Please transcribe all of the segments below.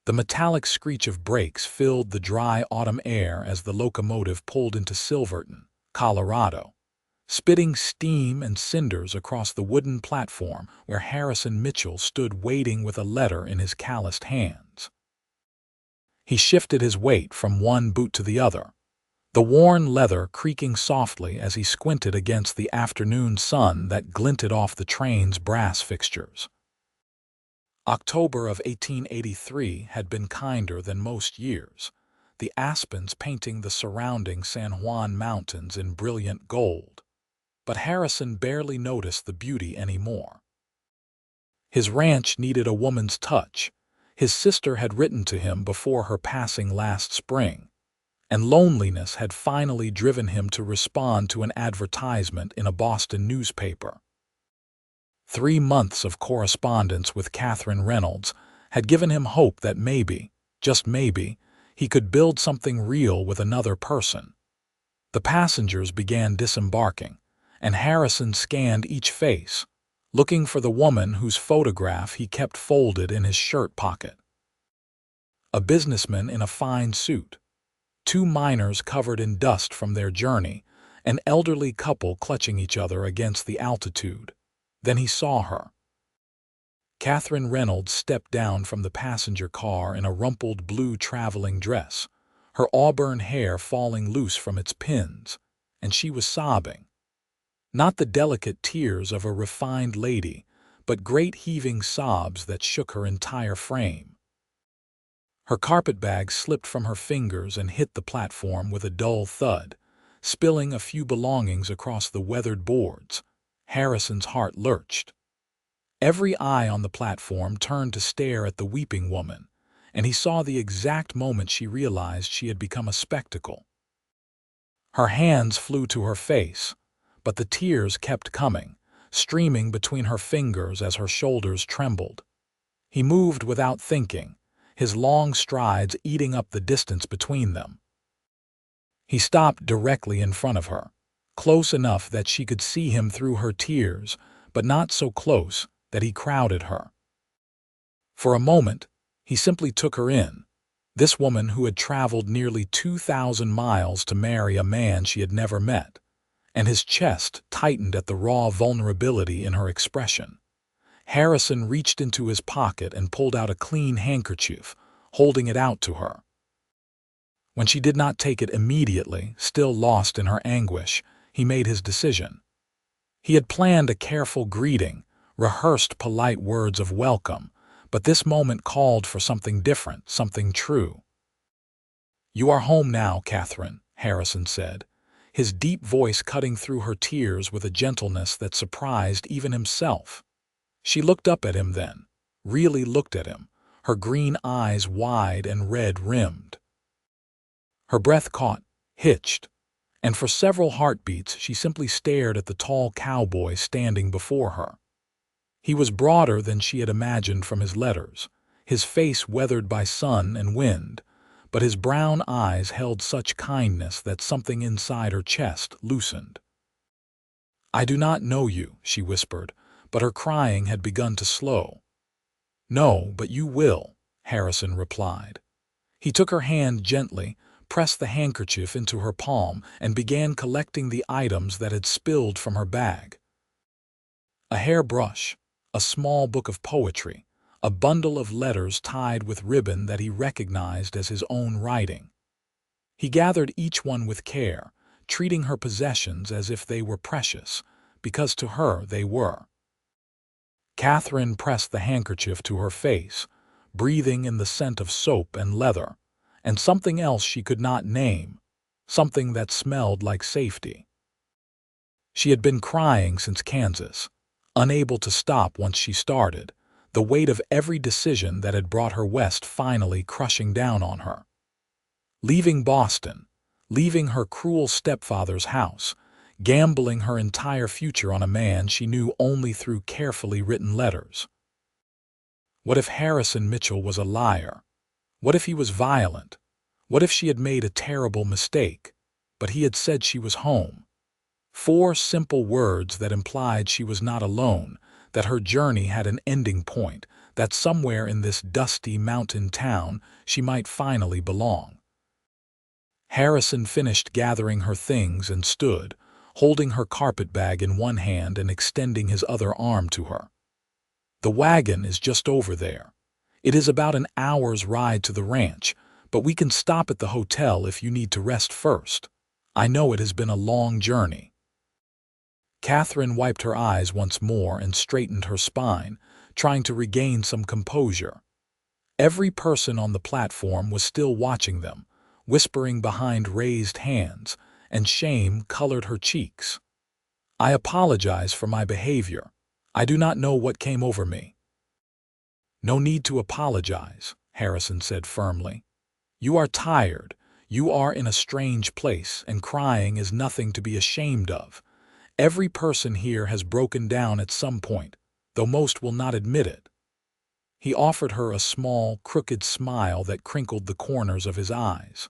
The metallic screech of brakes filled the dry autumn air as the locomotive pulled into Silverton, Colorado, spitting steam and cinders across the wooden platform where Harrison Mitchell stood waiting with a letter in his calloused hands. He shifted his weight from one boot to the other, the worn leather creaking softly as he squinted against the afternoon sun that glinted off the train's brass fixtures. October of 1883 had been kinder than most years, the aspens painting the surrounding San Juan mountains in brilliant gold. But Harrison barely noticed the beauty anymore. His ranch needed a woman's touch. His sister had written to him before her passing last spring, and loneliness had finally driven him to respond to an advertisement in a Boston newspaper. 3 months of correspondence with Catherine Reynolds had given him hope that maybe, just maybe, he could build something real with another person. The passengers began disembarking, and Harrison scanned each face, looking for the woman whose photograph he kept folded in his shirt pocket. A businessman in a fine suit, 2 miners covered in dust from their journey, an elderly couple clutching each other against the altitude. Then he saw her. Catherine Reynolds stepped down from the passenger car in a rumpled blue traveling dress, her auburn hair falling loose from its pins, and she was sobbing. Not the delicate tears of a refined lady, but great heaving sobs that shook her entire frame. Her carpetbag slipped from her fingers and hit the platform with a dull thud, spilling a few belongings across the weathered boards. Harrison's heart lurched. Every eye on the platform turned to stare at the weeping woman, and he saw the exact moment she realized she had become a spectacle. Her hands flew to her face, but the tears kept coming, streaming between her fingers as her shoulders trembled. He moved without thinking, his long strides eating up the distance between them. He stopped directly in front of her, close enough that she could see him through her tears, but not so close that he crowded her. For a moment, he simply took her in, this woman who had traveled nearly 2,000 miles to marry a man she had never met, and his chest tightened at the raw vulnerability in her expression. Harrison reached into his pocket and pulled out a clean handkerchief, holding it out to her. When she did not take it immediately, still lost in her anguish, he made his decision. He had planned a careful greeting, rehearsed polite words of welcome, but this moment called for something different, something true. "You are home now, Catherine," Harrison said, his deep voice cutting through her tears with a gentleness that surprised even himself. She looked up at him then, really looked at him, her green eyes wide and red-rimmed. Her breath caught, hitched, and for several heartbeats she simply stared at the tall cowboy standing before her. He was broader than she had imagined from his letters, his face weathered by sun and wind, but his brown eyes held such kindness that something inside her chest loosened. "I do not know you," she whispered, but her crying had begun to slow. "No, but you will," Harrison replied. He took her hand gently, pressed the handkerchief into her palm, and began collecting the items that had spilled from her bag. A hairbrush, a small book of poetry, a bundle of letters tied with ribbon that he recognized as his own writing. He gathered each one with care, treating her possessions as if they were precious, because to her they were. Catherine pressed the handkerchief to her face, breathing in the scent of soap and leather, and something else she could not name, something that smelled like safety. She had been crying since Kansas, unable to stop once she started, the weight of every decision that had brought her west finally crushing down on her. Leaving Boston, leaving her cruel stepfather's house, gambling her entire future on a man she knew only through carefully written letters. What if Harrison Mitchell was a liar? What if he was violent? What if she had made a terrible mistake, but he had said she was home? 4 simple words that implied she was not alone, that her journey had an ending point, that somewhere in this dusty mountain town she might finally belong. Harrison finished gathering her things and stood, holding her carpetbag in one hand and extending his other arm to her. "The wagon is just over there. It is about an hour's ride to the ranch, but we can stop at the hotel if you need to rest first. I know it has been a long journey." Catherine wiped her eyes once more and straightened her spine, trying to regain some composure. Every person on the platform was still watching them, whispering behind raised hands, and shame colored her cheeks. "I apologize for my behavior. I do not know what came over me." "No need to apologize," Harrison said firmly. "You are tired, you are in a strange place, and crying is nothing to be ashamed of. Every person here has broken down at some point, though most will not admit it." He offered her a small, crooked smile that crinkled the corners of his eyes.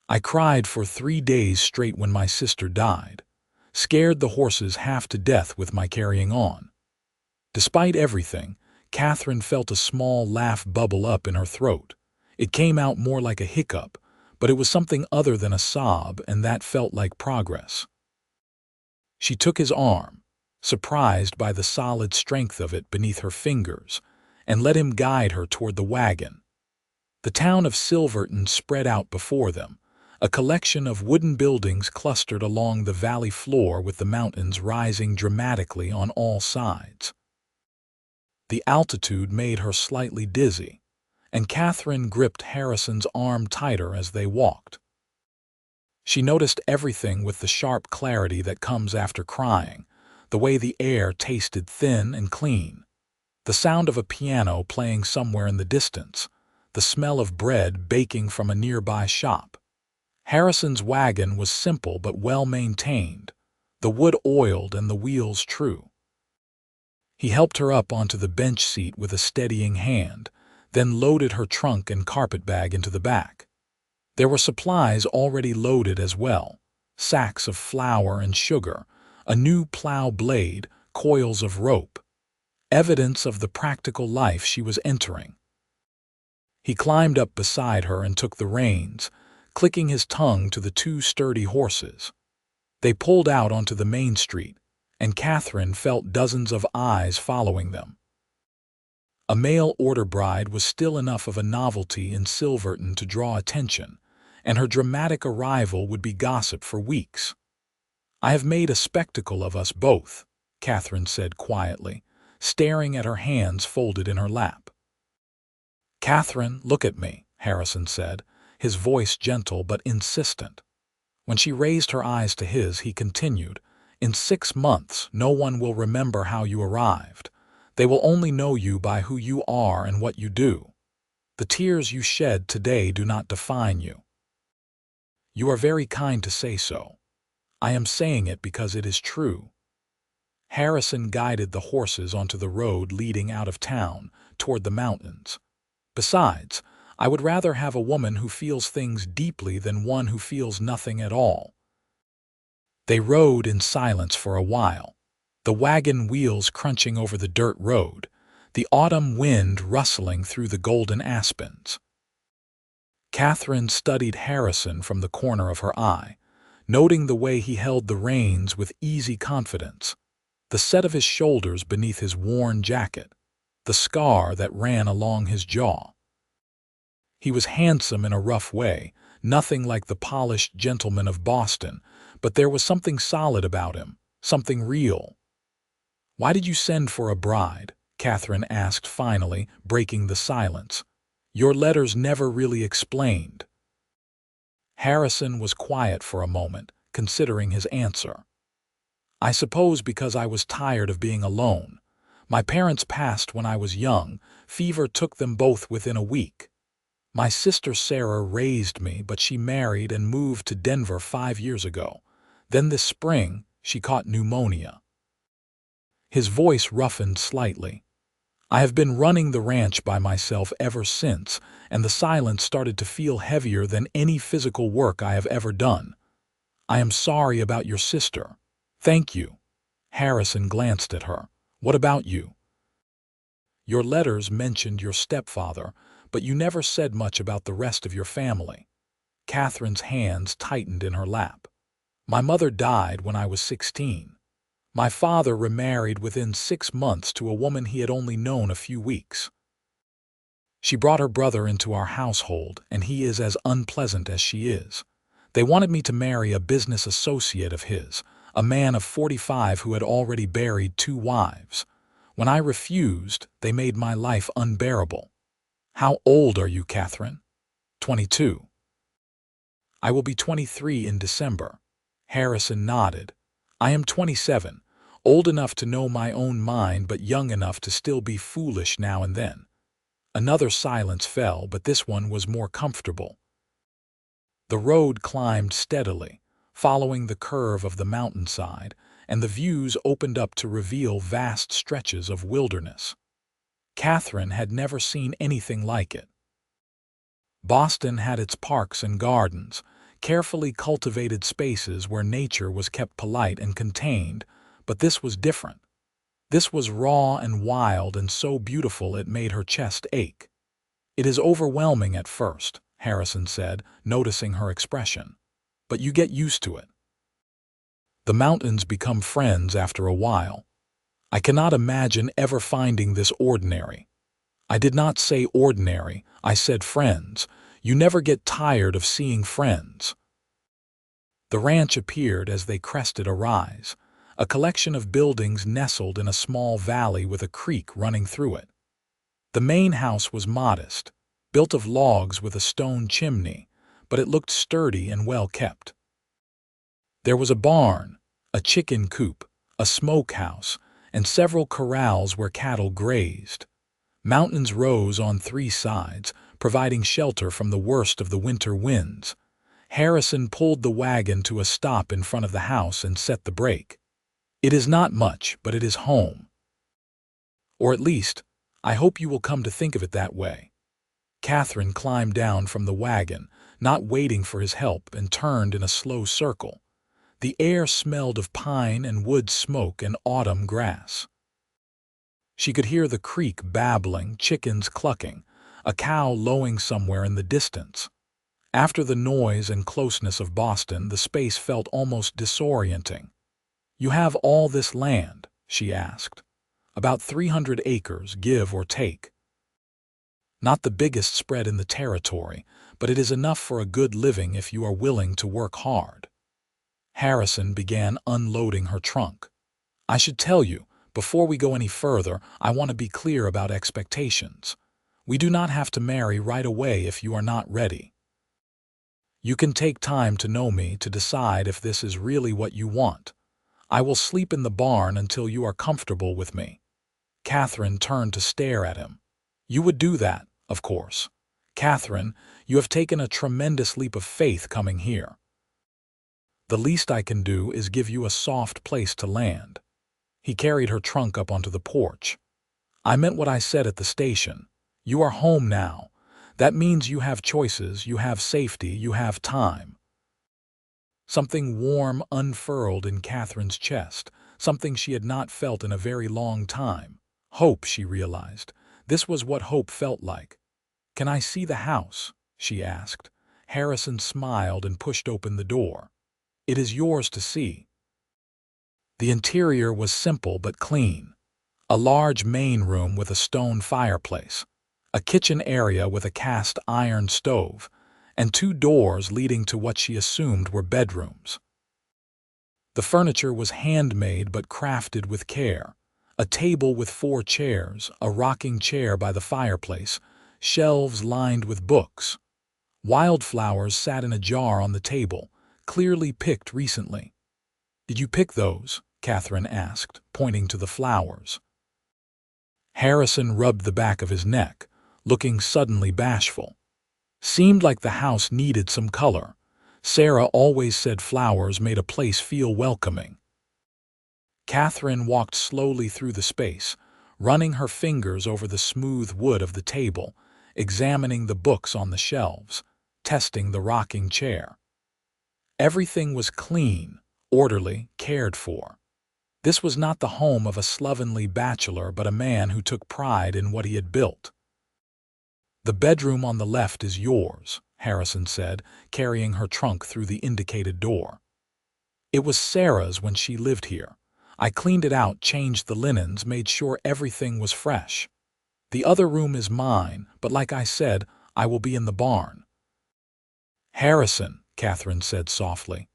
"I cried for 3 days straight when my sister died, scared the horses half to death with my carrying on." Despite everything, Catherine felt a small laugh bubble up in her throat. It came out more like a hiccup, but it was something other than a sob, and that felt like progress. She took his arm, surprised by the solid strength of it beneath her fingers, and let him guide her toward the wagon. The town of Silverton spread out before them, a collection of wooden buildings clustered along the valley floor with the mountains rising dramatically on all sides. The altitude made her slightly dizzy, and Catherine gripped Harrison's arm tighter as they walked. She noticed everything with the sharp clarity that comes after crying, the way the air tasted thin and clean, the sound of a piano playing somewhere in the distance, the smell of bread baking from a nearby shop. Harrison's wagon was simple but well-maintained, the wood oiled and the wheels true. He helped her up onto the bench seat with a steadying hand, then loaded her trunk and carpetbag into the back. There were supplies already loaded as well, sacks of flour and sugar, a new plow blade, coils of rope, evidence of the practical life she was entering. He climbed up beside her and took the reins, clicking his tongue to the 2 sturdy horses. They pulled out onto the main street, and Catherine felt dozens of eyes following them. A mail-order bride was still enough of a novelty in Silverton to draw attention, and her dramatic arrival would be gossip for weeks. "I have made a spectacle of us both," Catherine said quietly, staring at her hands folded in her lap. "Catherine, look at me," Harrison said, his voice gentle but insistent. When she raised her eyes to his, he continued, "In 6 months, no one will remember how you arrived. They will only know you by who you are and what you do. The tears you shed today do not define you." "You are very kind to say so. I am saying it because it is true." Harrison guided the horses onto the road leading out of town, toward the mountains. "Besides, I would rather have a woman who feels things deeply than one who feels nothing at all." They rode in silence for a while, the wagon wheels crunching over the dirt road, the autumn wind rustling through the golden aspens. Catherine studied Harrison from the corner of her eye, noting the way he held the reins with easy confidence, the set of his shoulders beneath his worn jacket, the scar that ran along his jaw. He was handsome in a rough way, nothing like the polished gentleman of Boston, but there was something solid about him, something real. "Why did you send for a bride?" Catherine asked finally, breaking the silence. "Your letters never really explained." Harrison was quiet for a moment, considering his answer. "I suppose because I was tired of being alone. My parents passed when I was young. Fever took them both within a week. My sister Sarah raised me, but she married and moved to Denver 5 years ago. Then this spring, she caught pneumonia." His voice roughened slightly. "I have been running the ranch by myself ever since, and the silence started to feel heavier than any physical work I have ever done. I am sorry about your sister." "Thank you." Harrison glanced at her. "What about you?" Your letters mentioned your stepfather, but you never said much about the rest of your family." Catherine's hands tightened in her lap. "My mother died when I was 16. My father remarried within 6 months to a woman he had only known a few weeks. She brought her brother into our household, and he is as unpleasant as she is. They wanted me to marry a business associate of his, a man of 45 who had already buried 2 wives. When I refused, they made my life unbearable." "How old are you, Catherine?" 22. "I will be 23 in December." Harrison nodded. "I am 27, old enough to know my own mind but young enough to still be foolish now and then." Another silence fell, but this one was more comfortable. The road climbed steadily, following the curve of the mountainside, and the views opened up to reveal vast stretches of wilderness. Catherine had never seen anything like it. Boston had its parks and gardens, carefully cultivated spaces where nature was kept polite and contained, but this was different. This was raw and wild and so beautiful it made her chest ache. "It is overwhelming at first," Harrison said, noticing her expression. "But you get used to it. The mountains become friends after a while. I cannot imagine ever finding this ordinary." "I did not say ordinary, I said friends. You never get tired of seeing friends." The ranch appeared as they crested a rise, a collection of buildings nestled in a small valley with a creek running through it. The main house was modest, built of logs with a stone chimney, but it looked sturdy and well kept. There was a barn, a chicken coop, a smokehouse, and several corrals where cattle grazed. Mountains rose on 3 sides, providing shelter from the worst of the winter winds. Harrison pulled the wagon to a stop in front of the house and set the brake. "It is not much, but it is home. Or at least, I hope you will come to think of it that way." Catherine climbed down from the wagon, not waiting for his help, and turned in a slow circle. The air smelled of pine and wood smoke and autumn grass. She could hear the creek babbling, chickens clucking, a cow lowing somewhere in the distance. After the noise and closeness of Boston, the space felt almost disorienting. "You have all this land?" she asked. "About 300 acres, give or take. Not the biggest spread in the territory, but it is enough for a good living if you are willing to work hard." Harrison began unloading her trunk. "I should tell you, before we go any further, I want to be clear about expectations. We do not have to marry right away if you are not ready. You can take time to know me to decide if this is really what you want. I will sleep in the barn until you are comfortable with me." Catherine turned to stare at him. "You would do that, of course. Catherine, you have taken a tremendous leap of faith coming here. The least I can do is give you a soft place to land." He carried her trunk up onto the porch. "I meant what I said at the station. You are home now. That means you have choices, you have safety, you have time." Something warm unfurled in Catherine's chest, something she had not felt in a very long time. Hope, she realized. This was what hope felt like. "Can I see the house?" she asked. Harrison smiled and pushed open the door. "It is yours to see." The interior was simple but clean. A large main room with a stone fireplace, a kitchen area with a cast iron stove, and 2 doors leading to what she assumed were bedrooms. The furniture was handmade but crafted with care. A table with 4 chairs, a rocking chair by the fireplace, shelves lined with books. Wildflowers sat in a jar on the table, clearly picked recently. "Did you pick those?" Catherine asked, pointing to the flowers. Harrison rubbed the back of his neck, looking suddenly bashful. "Seemed like the house needed some color. Sarah always said flowers made a place feel welcoming." Catherine walked slowly through the space, running her fingers over the smooth wood of the table, examining the books on the shelves, testing the rocking chair. Everything was clean, orderly, cared for. This was not the home of a slovenly bachelor, but a man who took pride in what he had built. "The bedroom on the left is yours," Harrison said, carrying her trunk through the indicated door. "It was Sarah's when she lived here. I cleaned it out, changed the linens, made sure everything was fresh. The other room is mine, but like I said, I will be in the barn." "Harrison," Catherine said softly.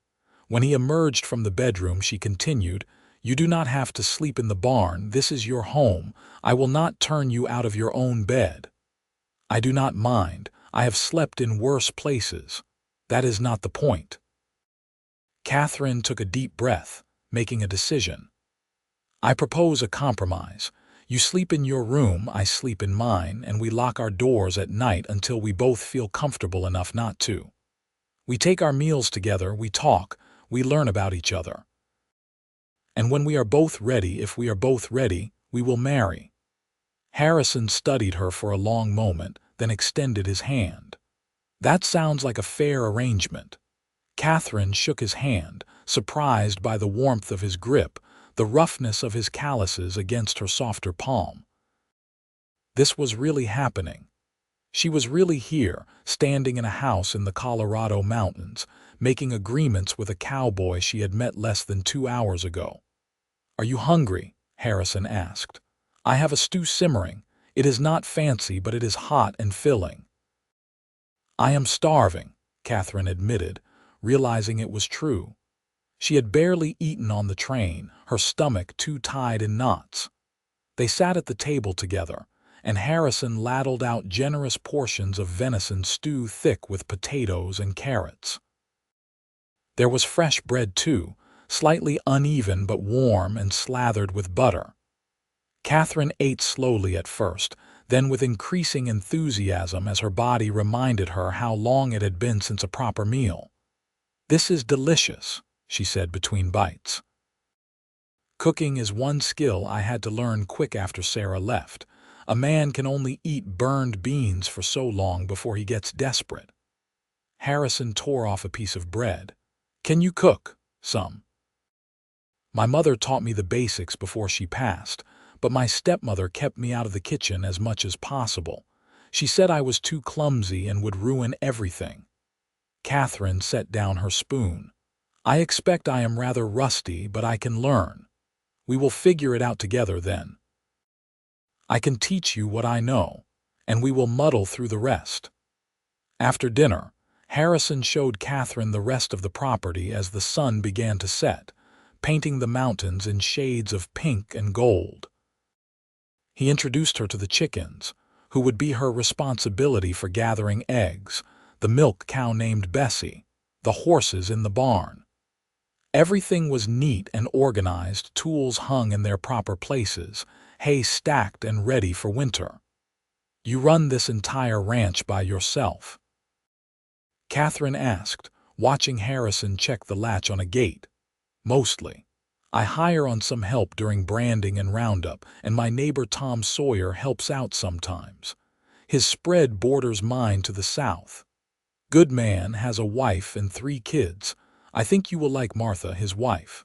When he emerged from the bedroom, she continued, "You do not have to sleep in the barn. This is your home. I will not turn you out of your own bed." "I do not mind. I have slept in worse places. That is not the point." Catherine took a deep breath, making a decision. "I propose a compromise. You sleep in your room, I sleep in mine, and we lock our doors at night until we both feel comfortable enough not to. We take our meals together, we talk, we learn about each other. And when we are both ready, if we are both ready, we will marry." Harrison studied her for a long moment, then extended his hand. "That sounds like a fair arrangement." Catherine shook his hand, surprised by the warmth of his grip, the roughness of his calluses against her softer palm. This was really happening. She was really here, standing in a house in the Colorado mountains, making agreements with a cowboy she had met less than 2 hours ago. "Are you hungry?" Harrison asked. "I have a stew simmering. It is not fancy, but it is hot and filling." "I am starving," Catherine admitted, realizing it was true. She had barely eaten on the train, her stomach too tied in knots. They sat at the table together, and Harrison ladled out generous portions of venison stew thick with potatoes and carrots. There was fresh bread too, slightly uneven but warm and slathered with butter. Catherine ate slowly at first, then with increasing enthusiasm as her body reminded her how long it had been since a proper meal. "This is delicious," she said between bites. "Cooking is one skill I had to learn quick after Sarah left. A man can only eat burned beans for so long before he gets desperate." Harrison tore off a piece of bread. "Can you cook?" "Some. My mother taught me the basics before she passed, but my stepmother kept me out of the kitchen as much as possible. She said I was too clumsy and would ruin everything." Catherine set down her spoon. "I expect I am rather rusty, but I can learn. We will figure it out together then. I can teach you what I know, and we will muddle through the rest." After dinner, Harrison showed Catherine the rest of the property as the sun began to set, painting the mountains in shades of pink and gold. He introduced her to the chickens, who would be her responsibility for gathering eggs, the milk cow named Bessie, the horses in the barn. Everything was neat and organized, tools hung in their proper places, hay stacked and ready for winter. "You run this entire ranch by yourself?" Catherine asked, watching Harrison check the latch on a gate. "Mostly. I hire on some help during branding and roundup, and my neighbor Tom Sawyer helps out sometimes. His spread borders mine to the south. Good man, has a wife and 3 kids. I think you will like Martha, his wife.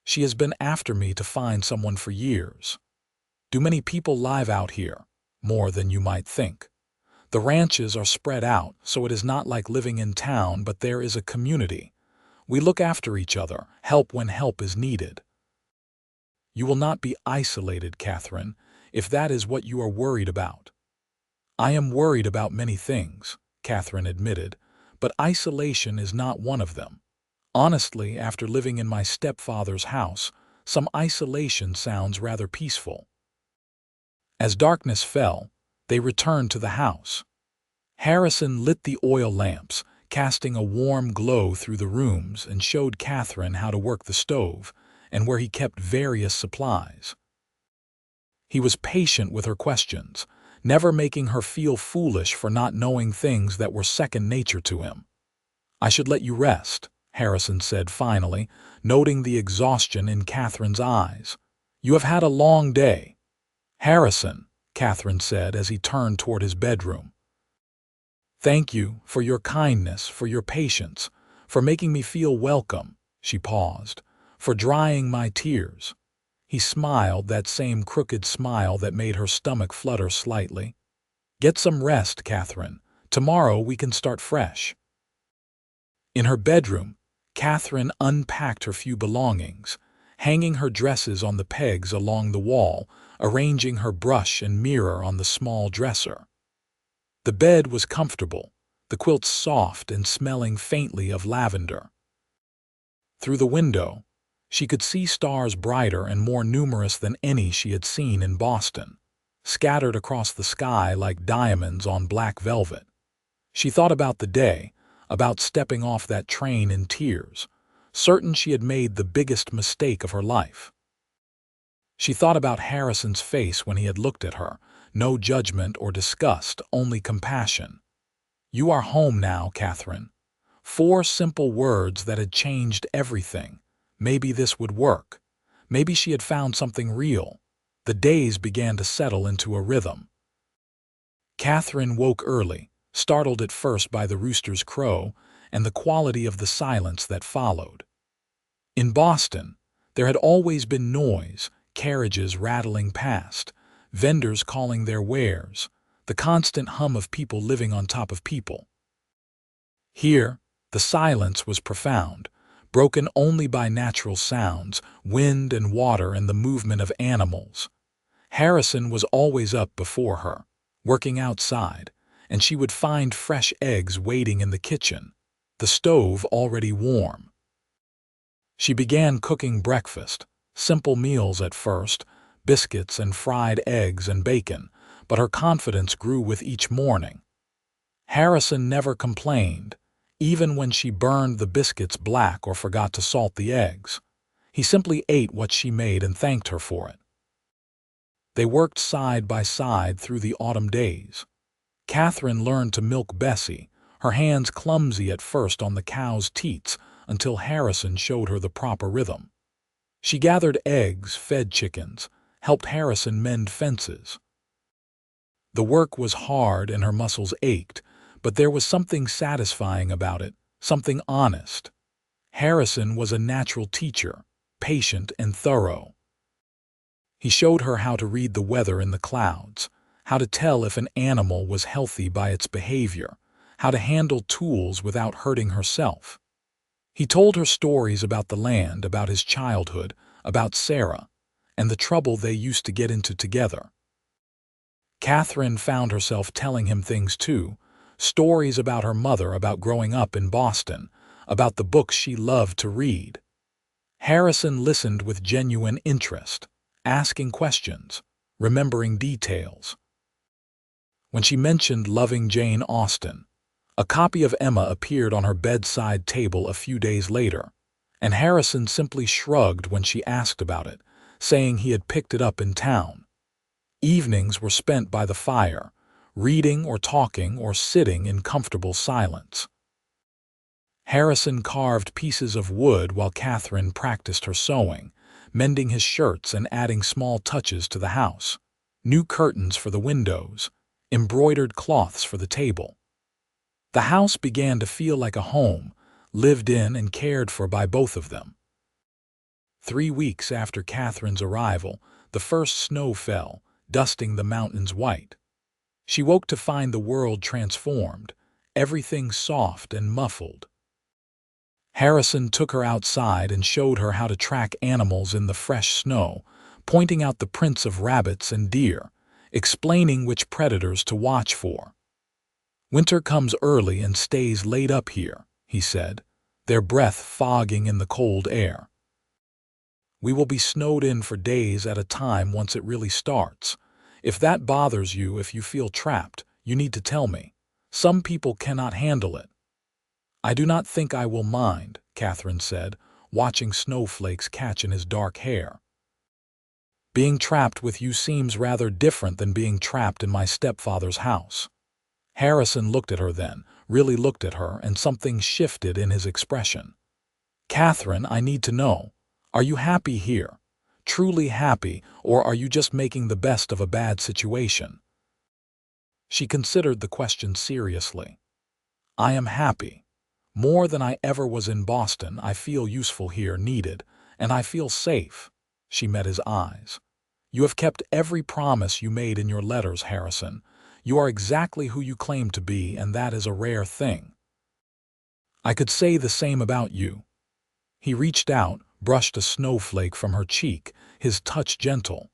She has been after me to find someone for years. Do many people live out here? More than you might think. The ranches are spread out, so it is not like living in town, but there is a community. We look after each other, help when help is needed." "You will not be isolated, Catherine, if that is what you are worried about." "I am worried about many things," Catherine admitted, "but isolation is not one of them. Honestly, after living in my stepfather's house, some isolation sounds rather peaceful." As darkness fell, they returned to the house. Harrison lit the oil lamps, casting a warm glow through the rooms, and showed Catherine how to work the stove and where he kept various supplies. He was patient with her questions, never making her feel foolish for not knowing things that were second nature to him. "I should let you rest," Harrison said finally, noting the exhaustion in Catherine's eyes. "You have had a long day." "Harrison," Catherine said as he turned toward his bedroom. "Thank you for your kindness, for your patience, for making me feel welcome." She paused, for drying my tears." He smiled, that same crooked smile that made her stomach flutter slightly. "Get some rest, Catherine. Tomorrow we can start fresh." In her bedroom, Catherine unpacked her few belongings, hanging her dresses on the pegs along the wall, arranging her brush and mirror on the small dresser. The bed was comfortable, the quilts soft and smelling faintly of lavender. Through the window, she could see stars brighter and more numerous than any she had seen in Boston, scattered across the sky like diamonds on black velvet. She thought about the day, about stepping off that train in tears, certain she had made the biggest mistake of her life. She thought about Harrison's face when he had looked at her, no judgment or disgust, only compassion. "You are home now, Catherine." 4 simple words that had changed everything. Maybe this would work. Maybe she had found something real. The days began to settle into a rhythm. Catherine woke early, startled at first by the rooster's crow and the quality of the silence that followed. In Boston, there had always been noise, carriages rattling past, vendors calling their wares, the constant hum of people living on top of people. Here, the silence was profound, broken only by natural sounds, wind and water and the movement of animals. Harrison was always up before her, working outside, and she would find fresh eggs waiting in the kitchen, the stove already warm. She began cooking breakfast, simple meals at first, biscuits and fried eggs and bacon, but her confidence grew with each morning. Harrison never complained, even when she burned the biscuits black or forgot to salt the eggs. He simply ate what she made and thanked her for it. They worked side by side through the autumn days. Catherine learned to milk Bessie, her hands clumsy at first on the cow's teats until Harrison showed her the proper rhythm. She gathered eggs, fed chickens, helped Harrison mend fences. The work was hard and her muscles ached, but there was something satisfying about it, something honest. Harrison was a natural teacher, patient and thorough. He showed her how to read the weather in the clouds, how to tell if an animal was healthy by its behavior, how to handle tools without hurting herself. He told her stories about the land, about his childhood, about Sarah, and the trouble they used to get into together. Catherine found herself telling him things too, stories about her mother, about growing up in Boston, about the books she loved to read. Harrison listened with genuine interest, asking questions, remembering details. When she mentioned loving Jane Austen, a copy of Emma appeared on her bedside table a few days later, and Harrison simply shrugged when she asked about it, saying he had picked it up in town. Evenings were spent by the fire, reading or talking or sitting in comfortable silence. Harrison carved pieces of wood while Catherine practiced her sewing, mending his shirts and adding small touches to the house. New curtains for the windows, embroidered cloths for the table. The house began to feel like a home, lived in and cared for by both of them. 3 weeks after Catherine's arrival, the first snow fell, dusting the mountains white. She woke to find the world transformed, everything soft and muffled. Harrison took her outside and showed her how to track animals in the fresh snow, pointing out the prints of rabbits and deer, explaining which predators to watch for. "Winter comes early and stays late up here," he said, their breath fogging in the cold air. "We will be snowed in for days at a time once it really starts. If that bothers you, if you feel trapped, you need to tell me. Some people cannot handle it." "I do not think I will mind," Catherine said, watching snowflakes catch in his dark hair. "Being trapped with you seems rather different than being trapped in my stepfather's house." Harrison looked at her then, really looked at her, and something shifted in his expression. "Catherine, I need to know, are you happy here? Truly happy, or are you just making the best of a bad situation?" She considered the question seriously. "I am happy. More than I ever was in Boston. I feel useful here, needed, And I feel safe. She met his eyes. You have kept every promise you made in your letters, Harrison. You are exactly who you claim to be, and that is a rare thing. I could say the same about you. He reached out, brushed a snowflake from her cheek, his touch gentle.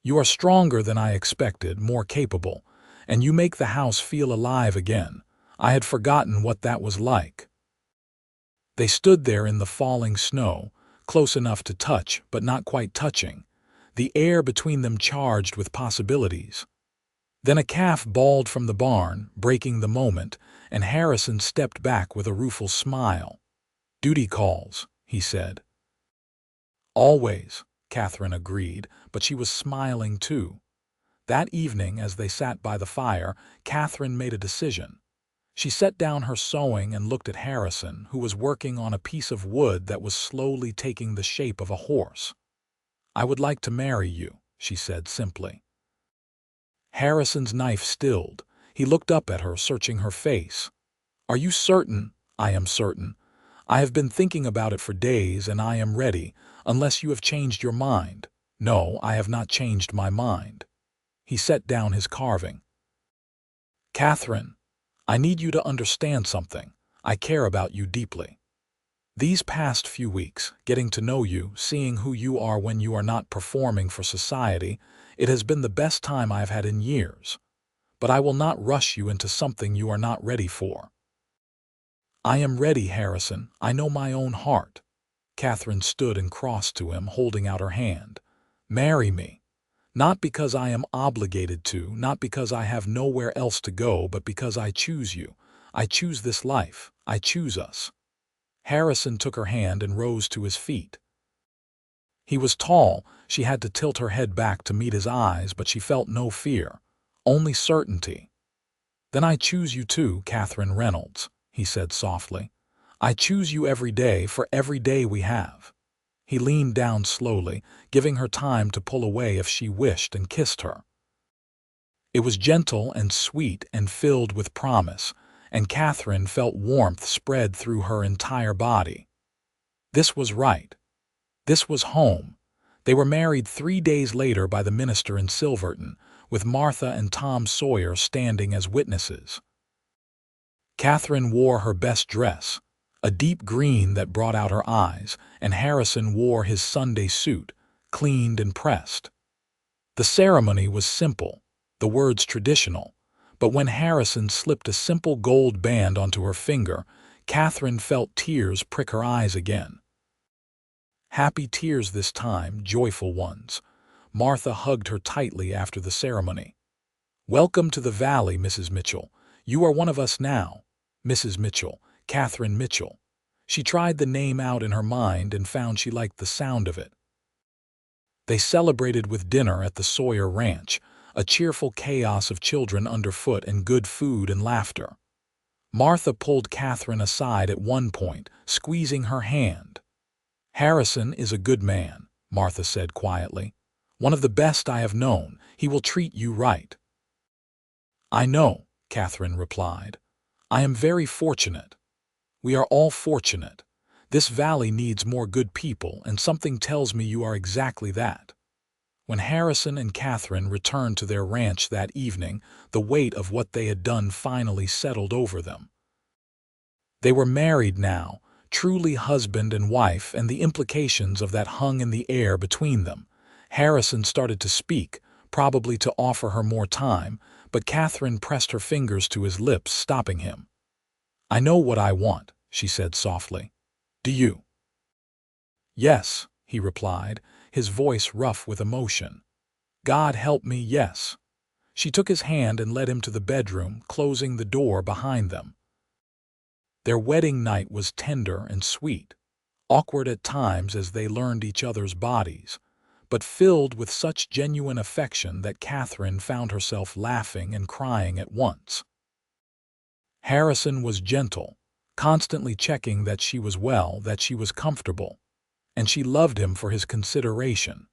You are stronger than I expected, more capable, and you make the house feel alive again. I had forgotten what that was like. They stood there in the falling snow, close enough to touch, but not quite touching, the air between them charged with possibilities. Then a calf bawled from the barn, breaking the moment, and Harrison stepped back with a rueful smile. "Duty calls," he said. "Always," Catherine agreed, but she was smiling too. That evening, as they sat by the fire, Catherine made a decision. She set down her sewing and looked at Harrison, who was working on a piece of wood that was slowly taking the shape of a horse. "I would like to marry you," she said simply. Harrison's knife stilled. He looked up at her, searching her face. "Are you certain?" "I am certain. I have been thinking about it for days, and I am ready, unless you have changed your mind." "No, I have not changed my mind." He set down his carving. "Catherine, I need you to understand something. I care about you deeply. These past few weeks, getting to know you, seeing who you are when you are not performing for society, it has been the best time I have had in years. But I will not rush you into something you are not ready for." "I am ready, Harrison. I know my own heart." Catherine stood and crossed to him, holding out her hand. "Marry me. Not because I am obligated to, not because I have nowhere else to go, but because I choose you. I choose this life. I choose us." Harrison took her hand and rose to his feet. He was tall. She had to tilt her head back to meet his eyes, but she felt no fear, only certainty. "Then I choose you too, Catherine Reynolds," he said softly. "I choose you every day, for every day we have." He leaned down slowly, giving her time to pull away if she wished, and kissed her. It was gentle and sweet and filled with promise, and Catherine felt warmth spread through her entire body. This was right. This was home. They were married 3 days later by the minister in Silverton, with Martha and Tom Sawyer standing as witnesses. Catherine wore her best dress, a deep green that brought out her eyes, and Harrison wore his Sunday suit, cleaned and pressed. The ceremony was simple, the words traditional, but when Harrison slipped a simple gold band onto her finger, Catherine felt tears prick her eyes again. Happy tears this time, joyful ones. Martha hugged her tightly after the ceremony. "Welcome to the valley, Mrs. Mitchell. You are one of us now." Mrs. Mitchell, Catherine Mitchell. She tried the name out in her mind and found she liked the sound of it. They celebrated with dinner at the Sawyer Ranch, a cheerful chaos of children underfoot and good food and laughter. Martha pulled Catherine aside at one point, squeezing her hand. "Harrison is a good man," Martha said quietly. "One of the best I have known. He will treat you right." "I know," Catherine replied. "I am very fortunate. We are all fortunate. This valley needs more good people, and something tells me you are exactly that." When Harrison and Catherine returned to their ranch that evening, the weight of what they had done finally settled over them. They were married now, truly husband and wife, and the implications of that hung in the air between them. Harrison started to speak, probably to offer her more time, but Catherine pressed her fingers to his lips, stopping him. "I know what I want," she said softly. "Do you?" "Yes," he replied, his voice rough with emotion. "God help me, yes." She took his hand and led him to the bedroom, closing the door behind them. Their wedding night was tender and sweet, awkward at times as they learned each other's bodies, but filled with such genuine affection that Catherine found herself laughing and crying at once. Harrison was gentle, constantly checking that she was well, that she was comfortable, and she loved him for his consideration.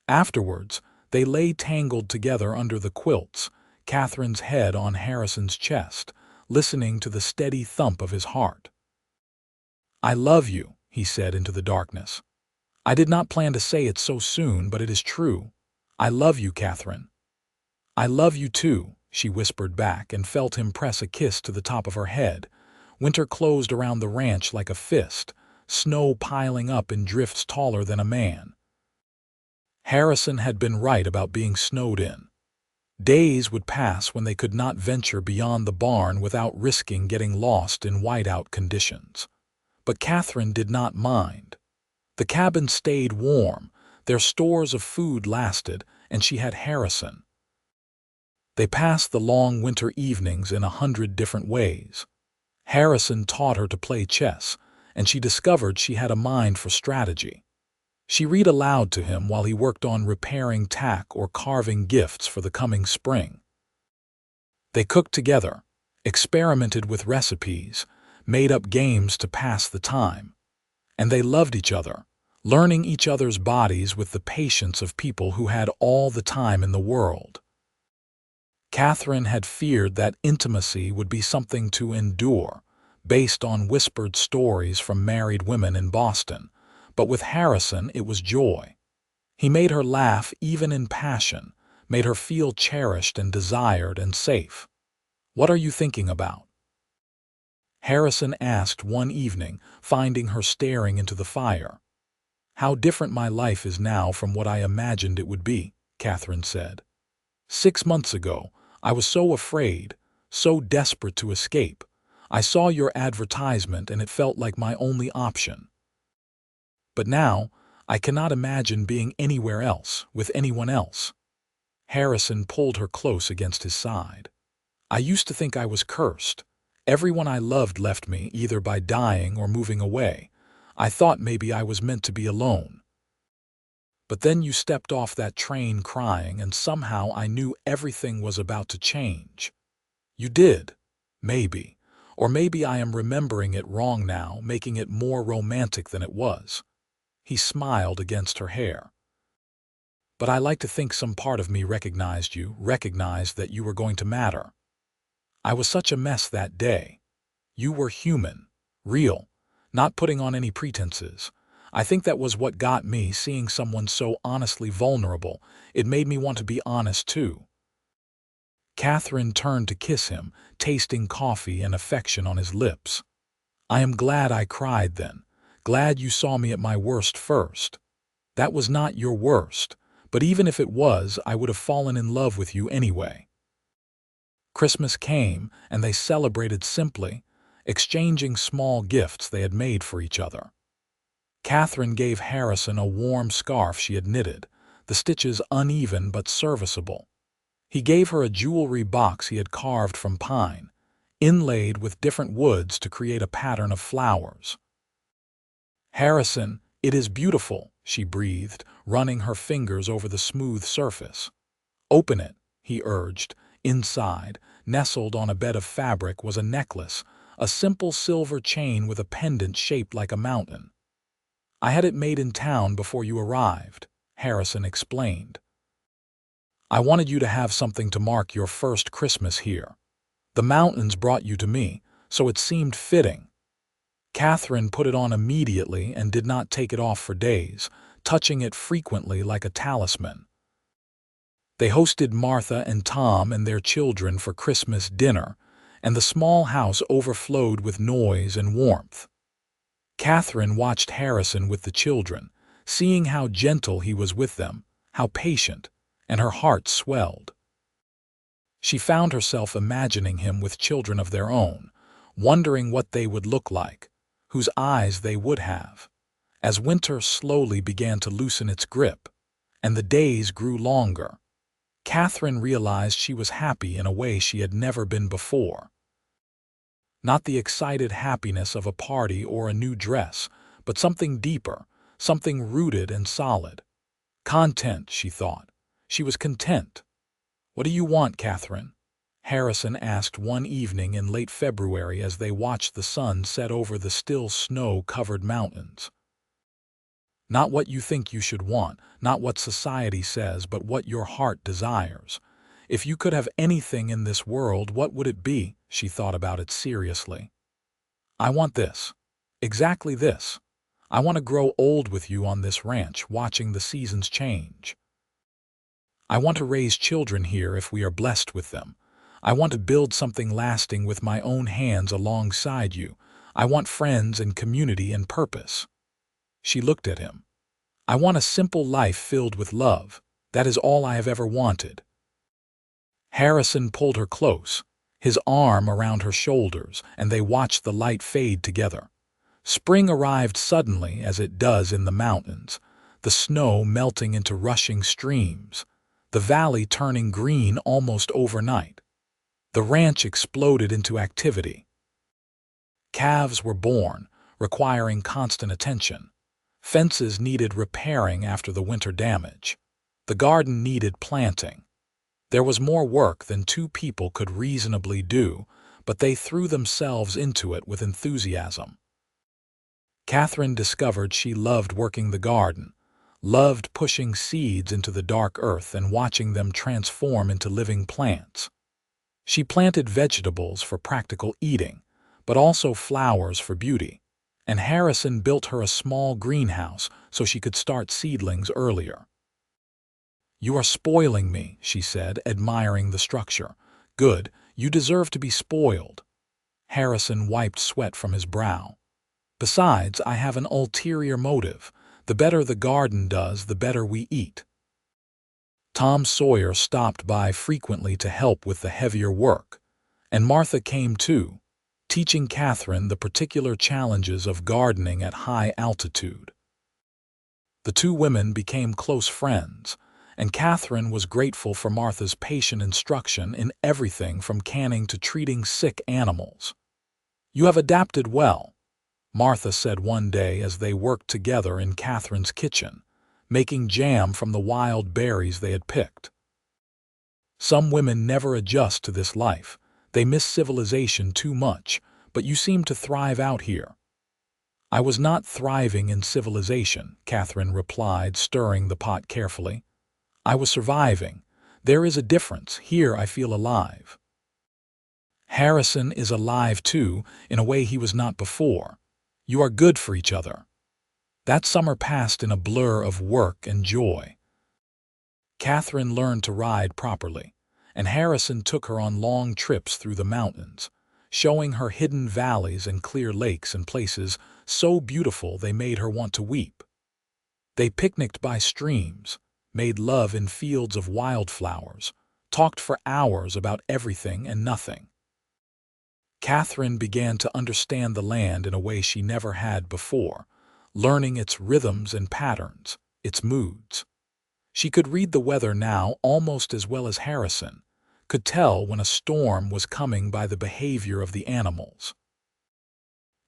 Afterwards, they lay tangled together under the quilts, Catherine's head on Harrison's chest, listening to the steady thump of his heart. "I love you," he said into the darkness. I did not plan to say it so soon, but it is true. I love you, Catherine." "I love you too," she whispered back and felt him press a kiss to the top of her head. Winter closed around the ranch like a fist, snow piling up in drifts taller than a man. Harrison had been right about being snowed in. Days would pass when they could not venture beyond the barn without risking getting lost in whiteout conditions. But Catherine did not mind. The cabin stayed warm, their stores of food lasted, and she had Harrison. They passed the long winter evenings in 100 different ways. Harrison taught her to play chess, and she discovered she had a mind for strategy. She read aloud to him while he worked on repairing tack or carving gifts for the coming spring. They cooked together, experimented with recipes, made up games to pass the time. And they loved each other, learning each other's bodies with the patience of people who had all the time in the world. Catherine had feared that intimacy would be something to endure, based on whispered stories from married women in Boston, but with Harrison it was joy. He made her laugh even in passion, made her feel cherished and desired and safe. "What are you thinking about?" Harrison asked one evening, finding her staring into the fire. "How different my life is now from what I imagined it would be," Catherine said. 6 months ago, I was so afraid, so desperate to escape. I saw your advertisement and it felt like my only option. But now, I cannot imagine being anywhere else, with anyone else." Harrison pulled her close against his side. "I used to think I was cursed. Everyone I loved left me, either by dying or moving away. I thought maybe I was meant to be alone. But then you stepped off that train crying, and somehow I knew everything was about to change." "You did. Maybe. Or maybe I am remembering it wrong now, making it more romantic than it was." He smiled against her hair. "But I like to think some part of me recognized you, recognized that you were going to matter. I was such a mess that day. You were human, real, not putting on any pretenses. I think that was what got me, seeing someone so honestly vulnerable. It made me want to be honest too." Catherine turned to kiss him, tasting coffee and affection on his lips. "I am glad I cried then. Glad you saw me at my worst first. That was not your worst, but even if it was, I would have fallen in love with you anyway." Christmas came, and they celebrated simply, exchanging small gifts they had made for each other. Catherine gave Harrison a warm scarf she had knitted, the stitches uneven but serviceable. He gave her a jewelry box he had carved from pine, inlaid with different woods to create a pattern of flowers. "Harrison, it is beautiful," she breathed, running her fingers over the smooth surface. "Open it," he urged. Inside, nestled on a bed of fabric, was a necklace, a simple silver chain with a pendant shaped like a mountain. "I had it made in town before you arrived," Harrison explained. "I wanted you to have something to mark your first Christmas here. The mountains brought you to me, so it seemed fitting." Catherine put it on immediately and did not take it off for days, touching it frequently like a talisman. They hosted Martha and Tom and their children for Christmas dinner, and the small house overflowed with noise and warmth. Catherine watched Harrison with the children, seeing how gentle he was with them, how patient, and her heart swelled. She found herself imagining him with children of their own, wondering what they would look like, whose eyes they would have. As winter slowly began to loosen its grip, and the days grew longer, Catherine realized she was happy in a way she had never been before. Not the excited happiness of a party or a new dress, but something deeper, something rooted and solid. Content, she thought. She was content. "What do you want, Catherine?" Harrison asked one evening in late February as they watched the sun set over the still snow-covered mountains. "Not what you think you should want, not what society says, but what your heart desires. If you could have anything in this world, what would it be?" She thought about it seriously. "I want this. Exactly this. I want to grow old with you on this ranch, watching the seasons change. I want to raise children here if we are blessed with them. I want to build something lasting with my own hands alongside you. I want friends and community and purpose." She looked at him. "I want a simple life filled with love. That is all I have ever wanted." Harrison pulled her close, his arm around her shoulders, and they watched the light fade together. Spring arrived suddenly, as it does in the mountains, the snow melting into rushing streams, the valley turning green almost overnight. The ranch exploded into activity. Calves were born, requiring constant attention. Fences needed repairing after the winter damage. The garden needed planting. There was more work than two people could reasonably do, but they threw themselves into it with enthusiasm. Catherine discovered she loved working the garden, loved pushing seeds into the dark earth and watching them transform into living plants. She planted vegetables for practical eating, but also flowers for beauty, and Harrison built her a small greenhouse so she could start seedlings earlier. "You are spoiling me," she said, admiring the structure. "Good, you deserve to be spoiled." Harrison wiped sweat from his brow. "Besides, I have an ulterior motive. The better the garden does, the better we eat." Tom Sawyer stopped by frequently to help with the heavier work, and Martha came too, teaching Catherine the particular challenges of gardening at high altitude. The two women became close friends, and Catherine was grateful for Martha's patient instruction in everything from canning to treating sick animals. "You have adapted well," Martha said one day as they worked together in Catherine's kitchen, making jam from the wild berries they had picked. "Some women never adjust to this life. They miss civilization too much, but you seem to thrive out here." "I was not thriving in civilization," Catherine replied, stirring the pot carefully. "I was surviving. There is a difference. Here I feel alive." Harrison is alive too, in a way he was not before. You are good for each other. That summer passed in a blur of work and joy. Catherine learned to ride properly, and Harrison took her on long trips through the mountains, showing her hidden valleys and clear lakes and places so beautiful they made her want to weep. They picnicked by streams, made love in fields of wildflowers, talked for hours about everything and nothing. Catherine began to understand the land in a way she never had before, learning its rhythms and patterns, its moods. She could read the weather now almost as well as Harrison, could tell when a storm was coming by the behavior of the animals.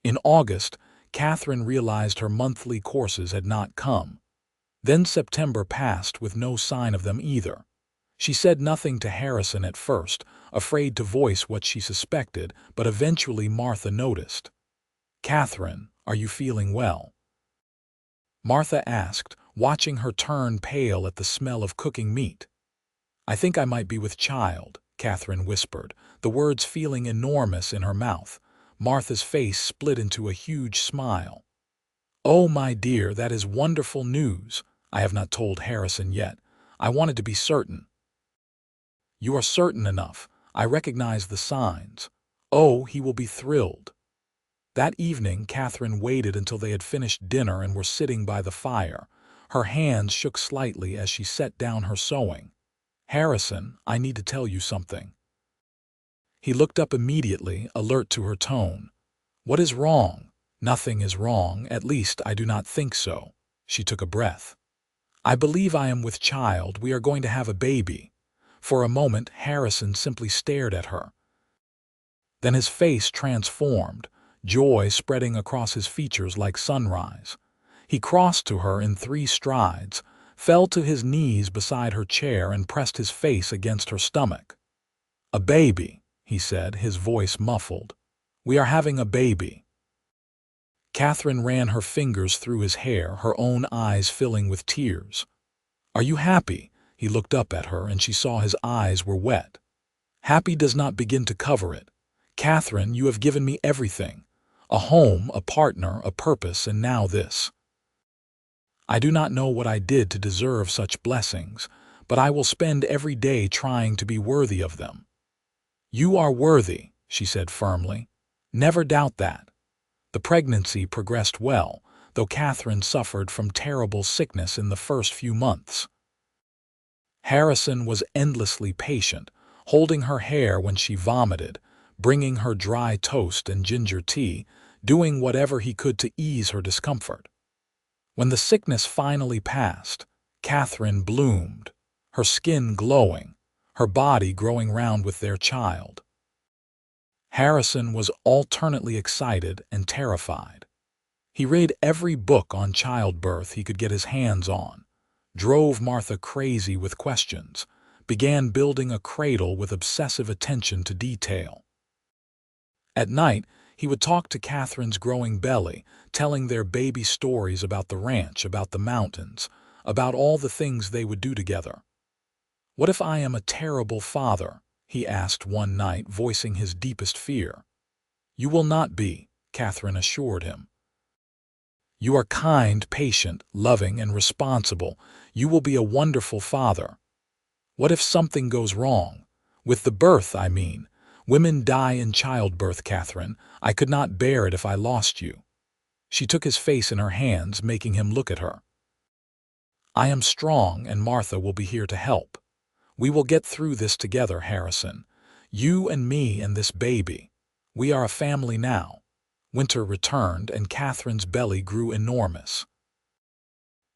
In August, Catherine realized her monthly courses had not come. Then September passed with no sign of them either. She said nothing to Harrison at first, afraid to voice what she suspected, but eventually Martha noticed. "Catherine, are you feeling well?" Martha asked, watching her turn pale at the smell of cooking meat. "I think I might be with child," Catherine whispered, the words feeling enormous in her mouth. Martha's face split into a huge smile. "Oh, my dear, that is wonderful news. I have not told Harrison yet. I wanted to be certain." "You are certain enough. I recognize the signs. Oh, he will be thrilled." That evening, Catherine waited until they had finished dinner and were sitting by the fire. Her hands shook slightly as she set down her sewing. "Harrison, I need to tell you something." He looked up immediately, alert to her tone. "What is wrong?" "Nothing is wrong, at least I do not think so." She took a breath. "I believe I am with child. We are going to have a baby." For a moment, Harrison simply stared at her. Then his face transformed, joy spreading across his features like sunrise. He crossed to her in 3 strides, fell to his knees beside her chair and pressed his face against her stomach. "A baby," he said, his voice muffled. "We are having a baby." Catherine ran her fingers through his hair, her own eyes filling with tears. "Are you happy?" He looked up at her, and she saw his eyes were wet. "Happy does not begin to cover it. Catherine, you have given me everything. A home, a partner, a purpose, and now this. I do not know what I did to deserve such blessings, but I will spend every day trying to be worthy of them. You are worthy, she said firmly. Never doubt that. The pregnancy progressed well, though Catherine suffered from terrible sickness in the first few months. Harrison was endlessly patient, holding her hair when she vomited, bringing her dry toast and ginger tea, doing whatever he could to ease her discomfort. When the sickness finally passed, Catherine bloomed, her skin glowing, her body growing round with their child. Harrison was alternately excited and terrified. He read every book on childbirth he could get his hands on, drove Martha crazy with questions, began building a cradle with obsessive attention to detail. At night, he would talk to Catherine's growing belly, telling their baby stories about the ranch, about the mountains, about all the things they would do together. "What if I am a terrible father?" he asked one night, voicing his deepest fear. "You will not be," Catherine assured him. "You are kind, patient, loving, and responsible. You will be a wonderful father." "What if something goes wrong? With the birth, I mean. Women die in childbirth, Catherine. I could not bear it if I lost you." She took his face in her hands, making him look at her. "I am strong, and Martha will be here to help. We will get through this together, Harrison. You and me and this baby. We are a family now." Winter returned, and Catherine's belly grew enormous.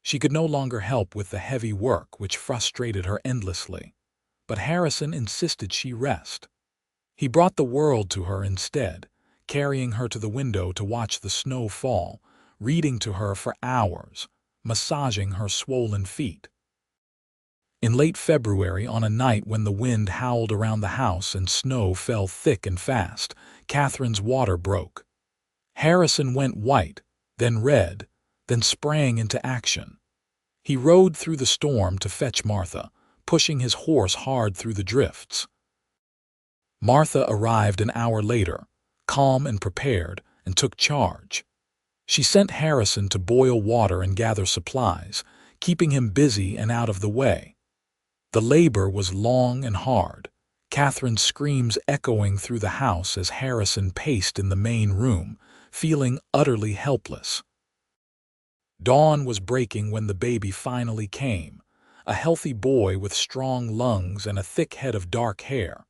She could no longer help with the heavy work, which frustrated her endlessly. But Harrison insisted she rest. He brought the world to her instead, carrying her to the window to watch the snow fall, reading to her for hours, massaging her swollen feet. In late February, on a night when the wind howled around the house and snow fell thick and fast, Catherine's water broke. Harrison went white, then red, then sprang into action. He rode through the storm to fetch Martha, pushing his horse hard through the drifts. Martha arrived an hour later, calm and prepared, and took charge. She sent Harrison to boil water and gather supplies, keeping him busy and out of the way. The labor was long and hard, Catherine's screams echoing through the house as Harrison paced in the main room, feeling utterly helpless. Dawn was breaking when the baby finally came, a healthy boy with strong lungs and a thick head of dark hair.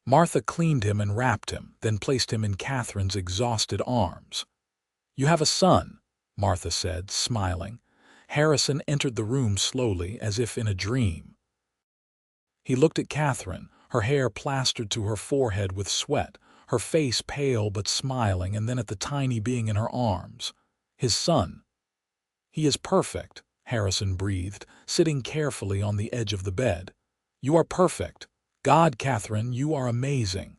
Martha cleaned him and wrapped him, then placed him in Catherine's exhausted arms. "You have a son," Martha said, smiling. Harrison entered the room slowly, as if in a dream. He looked at Catherine, her hair plastered to her forehead with sweat, her face pale but smiling, and then at the tiny being in her arms. His son. "He is perfect," Harrison breathed, sitting carefully on the edge of the bed. "You are perfect. God, Catherine, you are amazing."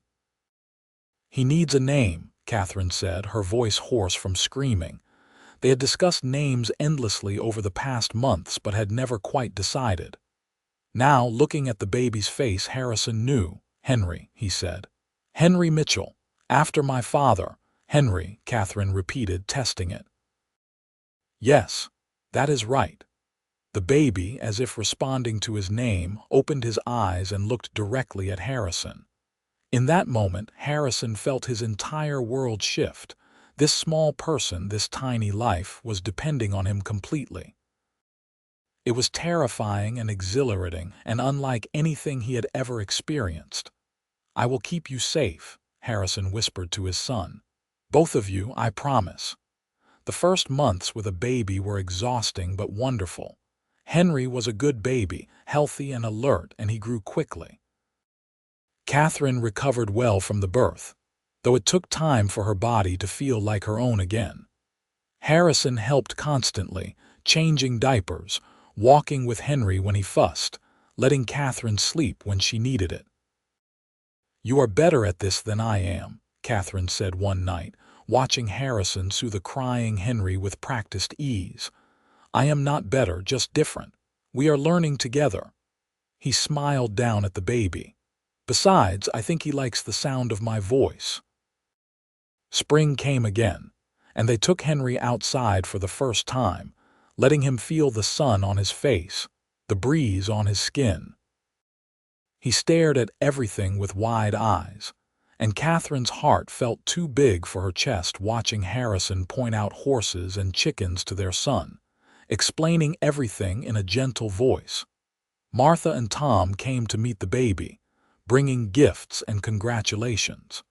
"He needs a name," Catherine said, her voice hoarse from screaming. They had discussed names endlessly over the past months but had never quite decided. Now, looking at the baby's face, Harrison knew. "Henry," he said. "Henry Mitchell. After my father." "Henry," Catherine repeated, testing it. "Yes, that is right." The baby, as if responding to his name, opened his eyes and looked directly at Harrison. In that moment, Harrison felt his entire world shift. This small person, this tiny life, was depending on him completely. It was terrifying and exhilarating, and unlike anything he had ever experienced. "I will keep you safe," Harrison whispered to his son. "Both of you, I promise." The first months with a baby were exhausting but wonderful. Henry was a good baby, healthy and alert, and he grew quickly. Catherine recovered well from the birth, though it took time for her body to feel like her own again. Harrison helped constantly, changing diapers, walking with Henry when he fussed, letting Catherine sleep when she needed it. "You are better at this than I am," Catherine said one night, watching Harrison soothe the crying Henry with practiced ease. "I am not better, just different. We are learning together." He smiled down at the baby. "Besides, I think he likes the sound of my voice." Spring came again, and they took Henry outside for the first time, letting him feel the sun on his face, the breeze on his skin. He stared at everything with wide eyes, and Catherine's heart felt too big for her chest watching Harrison point out horses and chickens to their son, explaining everything in a gentle voice. Martha and Tom came to meet the baby, bringing gifts and congratulations.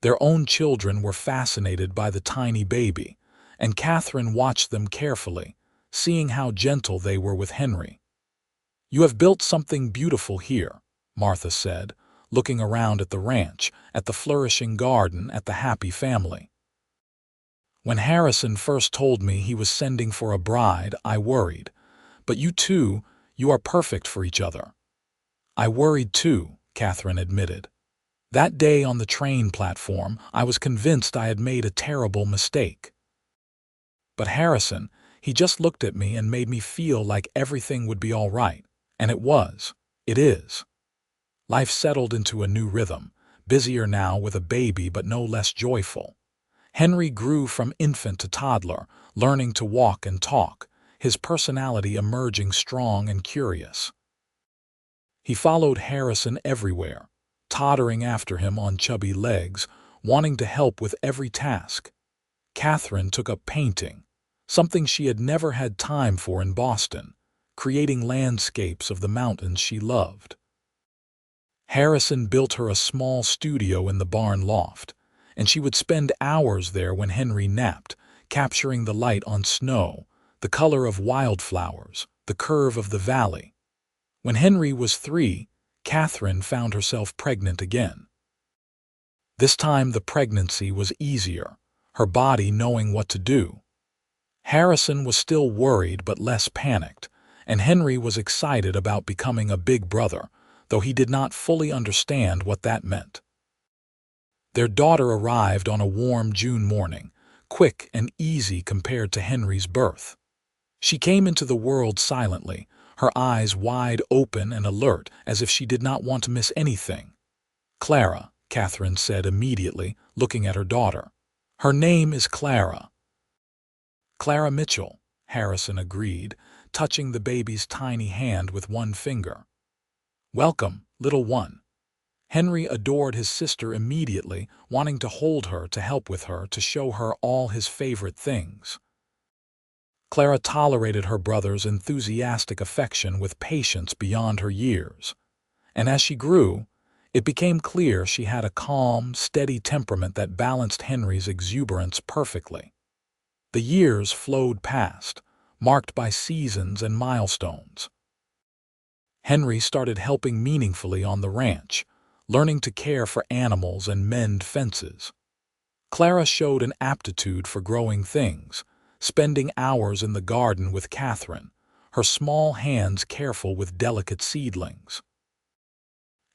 Their own children were fascinated by the tiny baby, and Catherine watched them carefully, seeing how gentle they were with Henry. "You have built something beautiful here," Martha said, looking around at the ranch, at the flourishing garden, at the happy family. "When Harrison first told me he was sending for a bride, I worried. But you two, you are perfect for each other." "I worried too," Catherine admitted. "That day on the train platform, I was convinced I had made a terrible mistake. But Harrison, he just looked at me and made me feel like everything would be all right. And it was. It is." Life settled into a new rhythm, busier now with a baby but no less joyful. Henry grew from infant to toddler, learning to walk and talk, his personality emerging strong and curious. He followed Harrison everywhere, tottering after him on chubby legs, wanting to help with every task. Catherine took up painting, something she had never had time for in Boston, creating landscapes of the mountains she loved. Harrison built her a small studio in the barn loft, and she would spend hours there when Henry napped, capturing the light on snow, the color of wildflowers, the curve of the valley. When Henry was 3, Catherine found herself pregnant again. This time the pregnancy was easier, her body knowing what to do. Harrison was still worried but less panicked, and Henry was excited about becoming a big brother, though he did not fully understand what that meant. Their daughter arrived on a warm June morning, quick and easy compared to Henry's birth. She came into the world silently, her eyes wide open and alert as if she did not want to miss anything. "Clara," Catherine said immediately, looking at her daughter. "Her name is Clara." "Clara Mitchell," Harrison agreed, touching the baby's tiny hand with one finger. "Welcome, little one." Henry adored his sister immediately, wanting to hold her, to help with her, to show her all his favorite things. Clara tolerated her brother's enthusiastic affection with patience beyond her years. And as she grew, it became clear she had a calm, steady temperament that balanced Henry's exuberance perfectly. The years flowed past, marked by seasons and milestones. Henry started helping meaningfully on the ranch, learning to care for animals and mend fences. Clara showed an aptitude for growing things, spending hours in the garden with Catherine, her small hands careful with delicate seedlings.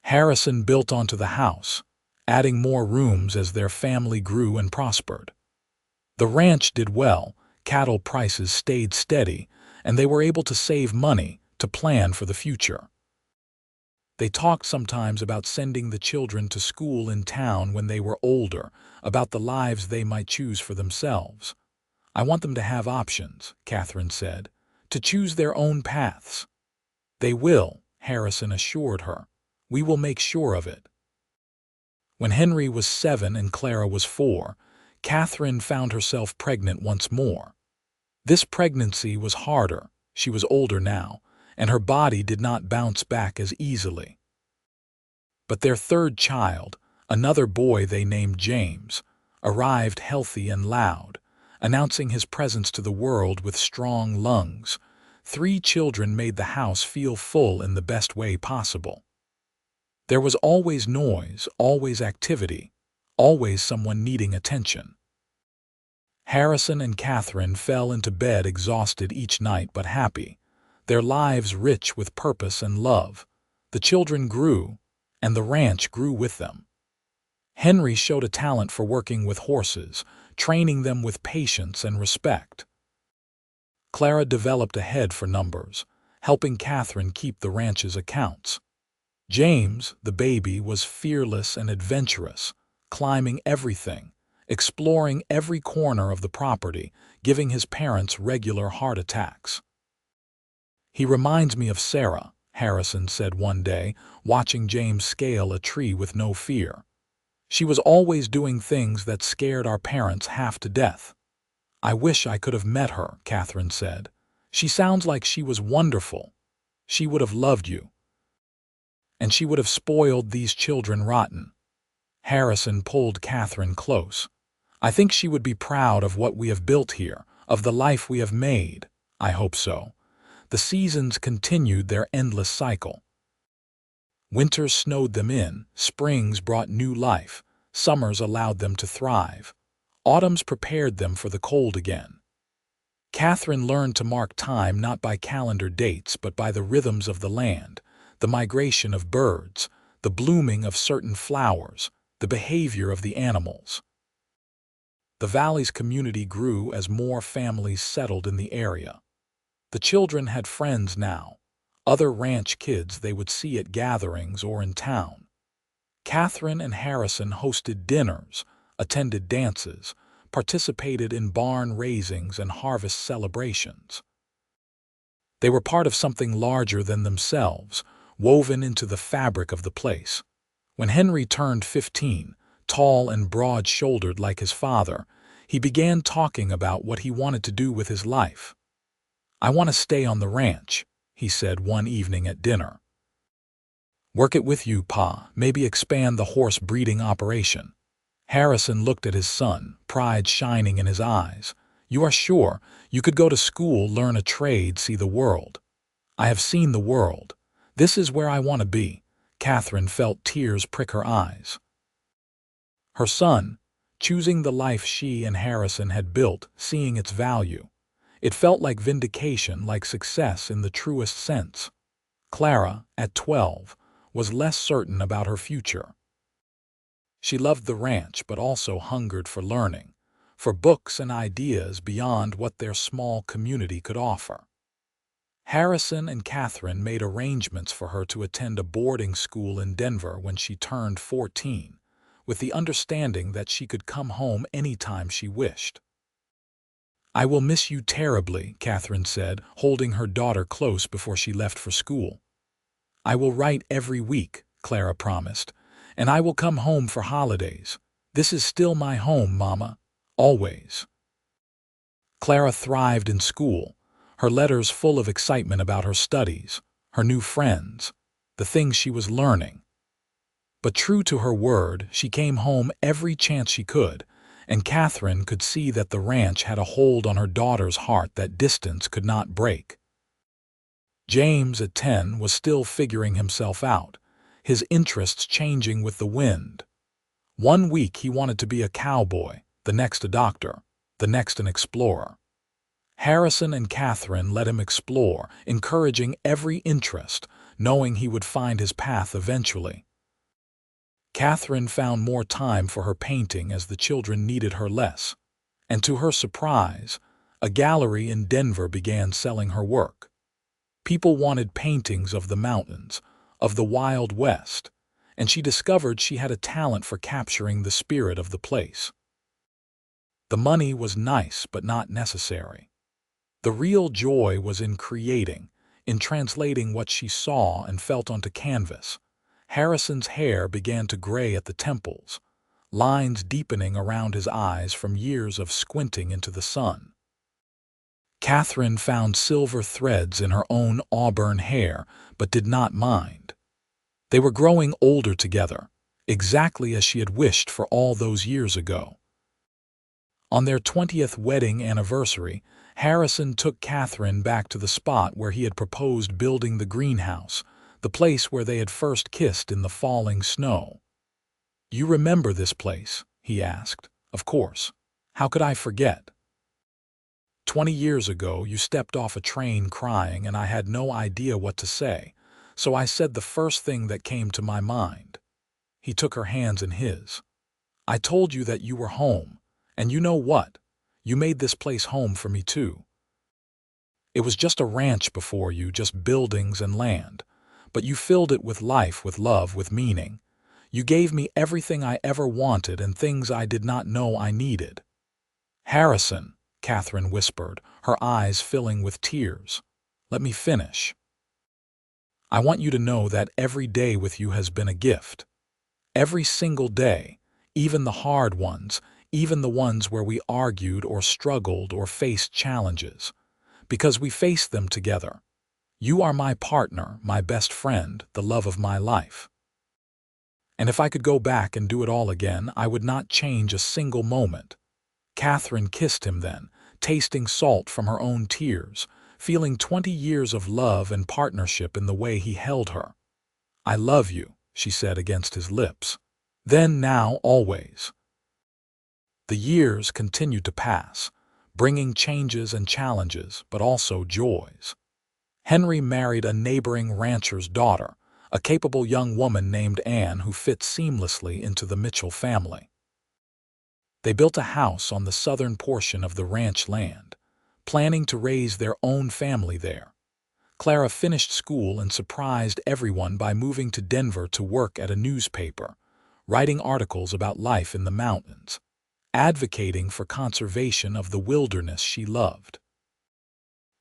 Harrison built onto the house, adding more rooms as their family grew and prospered. The ranch did well, cattle prices stayed steady, and they were able to save money to plan for the future. They talked sometimes about sending the children to school in town when they were older, about the lives they might choose for themselves. "I want them to have options," Catherine said, "to choose their own paths." "They will," Harrison assured her. "We will make sure of it." When Henry was 7 and Clara was 4, Catherine found herself pregnant once more. This pregnancy was harder. She was older now, and her body did not bounce back as easily. But their third child, another boy they named James, arrived healthy and loud, announcing his presence to the world with strong lungs. 3 children made the house feel full in the best way possible. There was always noise, always activity, always someone needing attention. Harrison and Catherine fell into bed exhausted each night but happy, their lives rich with purpose and love. The children grew, and the ranch grew with them. Henry showed a talent for working with horses, training them with patience and respect. Clara developed a head for numbers, helping Catherine keep the ranch's accounts. James, the baby, was fearless and adventurous, climbing everything, exploring every corner of the property, giving his parents regular heart attacks. "He reminds me of Sarah," Harrison said one day, watching James scale a tree with no fear. "She was always doing things that scared our parents half to death." "I wish I could have met her," Catherine said. "She sounds like she was wonderful. She would have loved you. And she would have spoiled these children rotten." Harrison pulled Catherine close. "I think she would be proud of what we have built here, of the life we have made." "I hope so." The seasons continued their endless cycle. Winters snowed them in, springs brought new life, summers allowed them to thrive. Autumns prepared them for the cold again. Catherine learned to mark time not by calendar dates but by the rhythms of the land, the migration of birds, the blooming of certain flowers, the behavior of the animals. The valley's community grew as more families settled in the area. The children had friends now, other ranch kids they would see at gatherings or in town. Catherine and Harrison hosted dinners, attended dances, participated in barn raisings and harvest celebrations. They were part of something larger than themselves, woven into the fabric of the place. When Henry turned 15, tall and broad-shouldered like his father, he began talking about what he wanted to do with his life. "I want to stay on the ranch," he said one evening at dinner. "Work it with you, Pa, maybe expand the horse breeding operation." Harrison looked at his son, pride shining in his eyes. "You are sure? You could go to school, learn a trade, see the world." "I have seen the world. This is where I want to be." Catherine felt tears prick her eyes. Her son, choosing the life she and Harrison had built, seeing its value. It felt like vindication, like success in the truest sense. Clara, at 12, was less certain about her future. She loved the ranch but also hungered for learning, for books and ideas beyond what their small community could offer. Harrison and Catherine made arrangements for her to attend a boarding school in Denver when she turned 14, with the understanding that she could come home anytime she wished. "I will miss you terribly," Catherine said, holding her daughter close before she left for school. "I will write every week," Clara promised, "and I will come home for holidays. This is still my home, Mama. Always." Clara thrived in school, her letters full of excitement about her studies, her new friends, the things she was learning. But true to her word, she came home every chance she could, and Catherine could see that the ranch had a hold on her daughter's heart that distance could not break. James, at 10, was still figuring himself out, his interests changing with the wind. One week he wanted to be a cowboy, the next a doctor, the next an explorer. Harrison and Catherine let him explore, encouraging every interest, knowing he would find his path eventually. Catherine found more time for her painting as the children needed her less, and to her surprise, a gallery in Denver began selling her work. People wanted paintings of the mountains, of the Wild West, and she discovered she had a talent for capturing the spirit of the place. The money was nice but not necessary. The real joy was in creating, in translating what she saw and felt onto canvas. Harrison's hair began to gray at the temples, lines deepening around his eyes from years of squinting into the sun. Catherine found silver threads in her own auburn hair, but did not mind. They were growing older together, exactly as she had wished for all those years ago. On their 20th wedding anniversary, Harrison took Catherine back to the spot where he had proposed building the greenhouse, the place where they had first kissed in the falling snow. "You remember this place?" he asked. "Of course. How could I forget? 20 years ago, you stepped off a train crying and I had no idea what to say, so I said the first thing that came to my mind." He took her hands in his. "I told you that you were home, and you know what? You made this place home for me too. It was just a ranch before you, just buildings and land, but you filled it with life, with love, with meaning. You gave me everything I ever wanted and things I did not know I needed." "Harrison," Catherine whispered, her eyes filling with tears. "Let me finish. I want you to know that every day with you has been a gift. Every single day, even the hard ones, even the ones where we argued or struggled or faced challenges, because we faced them together. You are my partner, my best friend, the love of my life. And if I could go back and do it all again, I would not change a single moment." Catherine kissed him then, tasting salt from her own tears, feeling 20 years of love and partnership in the way he held her. "I love you," she said against his lips. Then, now, always. The years continued to pass, bringing changes and challenges, but also joys. Henry married a neighboring rancher's daughter, a capable young woman named Anne who fit seamlessly into the Mitchell family. They built a house on the southern portion of the ranch land, planning to raise their own family there. Clara finished school and surprised everyone by moving to Denver to work at a newspaper, writing articles about life in the mountains, advocating for conservation of the wilderness she loved.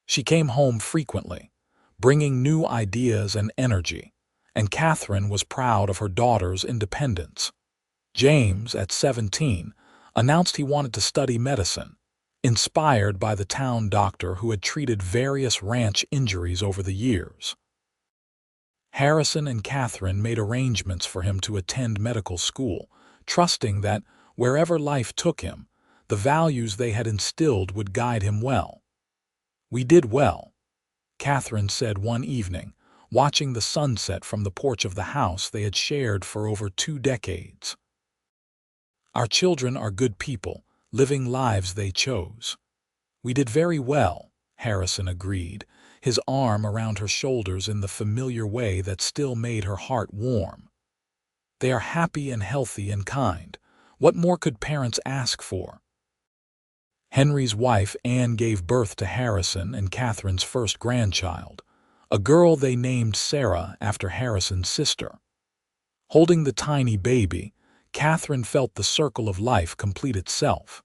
She came home frequently, bringing new ideas and energy, and Catherine was proud of her daughter's independence. James, at 17, announced he wanted to study medicine, inspired by the town doctor who had treated various ranch injuries over the years. Harrison and Catherine made arrangements for him to attend medical school, trusting that, wherever life took him, the values they had instilled would guide him well. "We did well," Catherine said one evening, watching the sunset from the porch of the house they had shared for over 2 decades. "Our children are good people, living lives they chose." "We did very well," Harrison agreed, his arm around her shoulders in the familiar way that still made her heart warm. "They are happy and healthy and kind. What more could parents ask for?" Henry's wife Anne gave birth to Harrison and Catherine's first grandchild, a girl they named Sarah after Harrison's sister. Holding the tiny baby, Catherine felt the circle of life complete itself.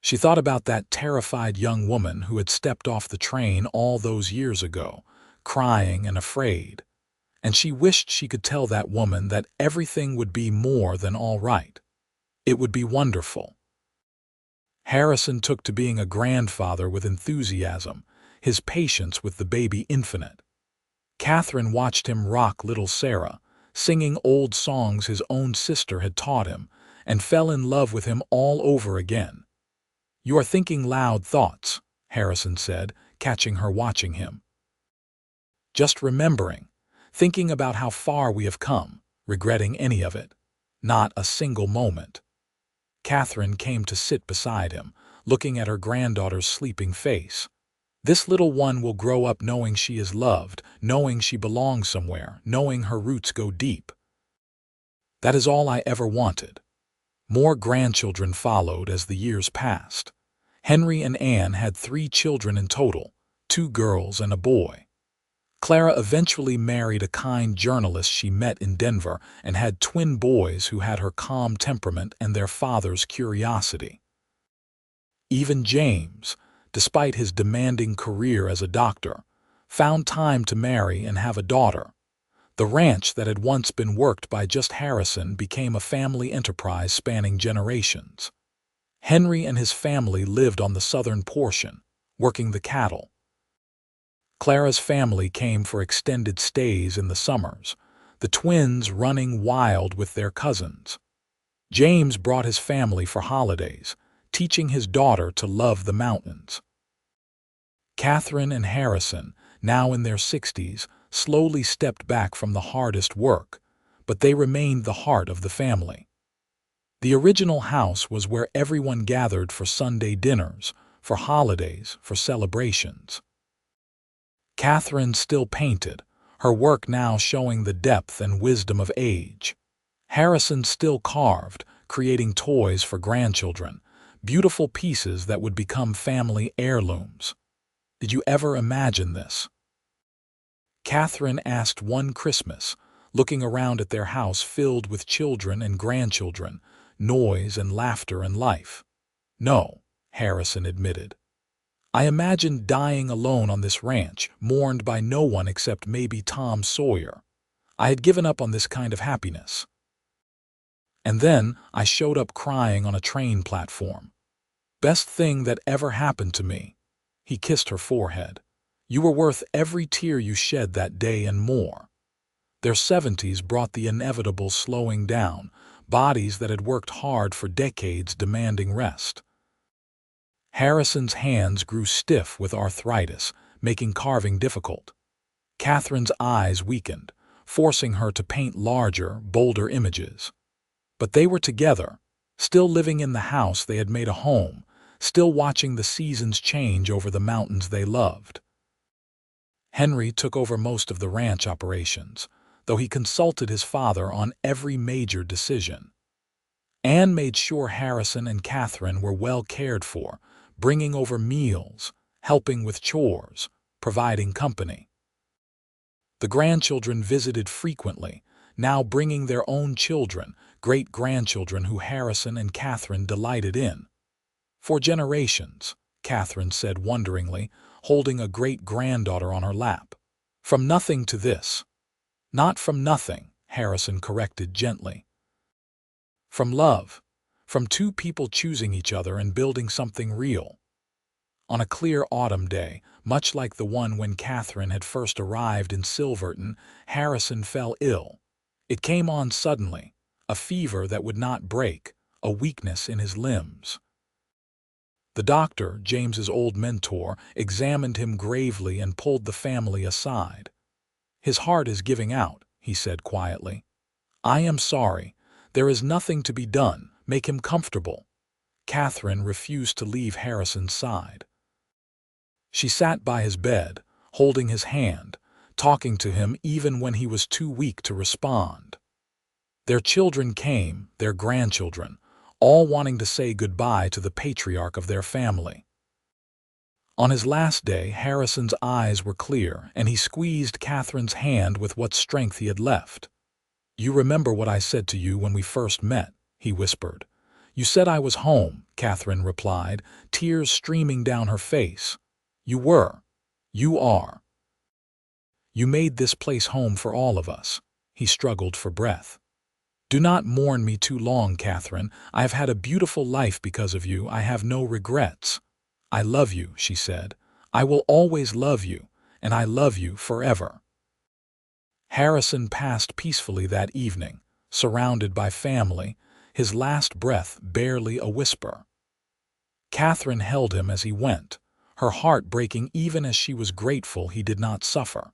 She thought about that terrified young woman who had stepped off the train all those years ago, crying and afraid, and she wished she could tell that woman that everything would be more than all right. It would be wonderful. Harrison took to being a grandfather with enthusiasm, his patience with the baby infinite. Catherine watched him rock little Sarah, singing old songs his own sister had taught him, and fell in love with him all over again. "You are thinking loud thoughts," Harrison said, catching her watching him. "Just remembering, thinking about how far we have come, regretting any of it. Not a single moment." Catherine came to sit beside him, looking at her granddaughter's sleeping face. "This little one will grow up knowing she is loved, knowing she belongs somewhere, knowing her roots go deep. That is all I ever wanted." More grandchildren followed as the years passed. Henry and Anne had 3 children in total, 2 girls and a boy. Clara eventually married a kind journalist she met in Denver and had twin boys who had her calm temperament and their father's curiosity. Even James, despite his demanding career as a doctor, found time to marry and have a daughter. The ranch that had once been worked by just Harrison became a family enterprise spanning generations. Henry and his family lived on the southern portion, working the cattle. Clara's family came for extended stays in the summers, the twins running wild with their cousins. James brought his family for holidays, teaching his daughter to love the mountains. Catherine and Harrison, now in their 60s, slowly stepped back from the hardest work, but they remained the heart of the family. The original house was where everyone gathered for Sunday dinners, for holidays, for celebrations. Catherine still painted, her work now showing the depth and wisdom of age. Harrison still carved, creating toys for grandchildren, beautiful pieces that would become family heirlooms. Did you ever imagine this? Catherine asked one Christmas, looking around at their house filled with children and grandchildren, noise and laughter and life. "No," Harrison admitted. "I imagined dying alone on this ranch, mourned by no one except maybe Tom Sawyer. I had given up on this kind of happiness. And then I showed up crying on a train platform. Best thing that ever happened to me." He kissed her forehead. "You were worth every tear you shed that day and more." Their 70s brought the inevitable slowing down, bodies that had worked hard for decades demanding rest. Harrison's hands grew stiff with arthritis, making carving difficult. Catherine's eyes weakened, forcing her to paint larger, bolder images. But they were together, still living in the house they had made a home, still watching the seasons change over the mountains they loved. Henry took over most of the ranch operations, though he consulted his father on every major decision. Anne made sure Harrison and Catherine were well cared for, bringing over meals, helping with chores, providing company. The grandchildren visited frequently, now bringing their own children, great-grandchildren who Harrison and Catherine delighted in. "For generations," Catherine said wonderingly, holding a great-granddaughter on her lap. "From nothing to this." "Not from nothing," Harrison corrected gently. "From love. From two people choosing each other and building something real." On a clear autumn day, much like the one when Catherine had first arrived in Silverton, Harrison fell ill. It came on suddenly, a fever that would not break, a weakness in his limbs. The doctor, James's old mentor, examined him gravely and pulled the family aside. "His heart is giving out," he said quietly. "I am sorry. There is nothing to be done. Make him comfortable." Catherine refused to leave Harrison's side. She sat by his bed, holding his hand, talking to him even when he was too weak to respond. Their children came, their grandchildren, all wanting to say goodbye to the patriarch of their family. On his last day, Harrison's eyes were clear, and he squeezed Catherine's hand with what strength he had left. "You remember what I said to you when we first met," he whispered. "You said I was home," Catherine replied, tears streaming down her face. "You were. You are. You made this place home for all of us." He struggled for breath. "Do not mourn me too long, Catherine. I have had a beautiful life because of you. I have no regrets." "I love you," she said. "I will always love you, and I love you forever." Harrison passed peacefully that evening, surrounded by family, his last breath barely a whisper. Catherine held him as he went, her heart breaking even as she was grateful he did not suffer.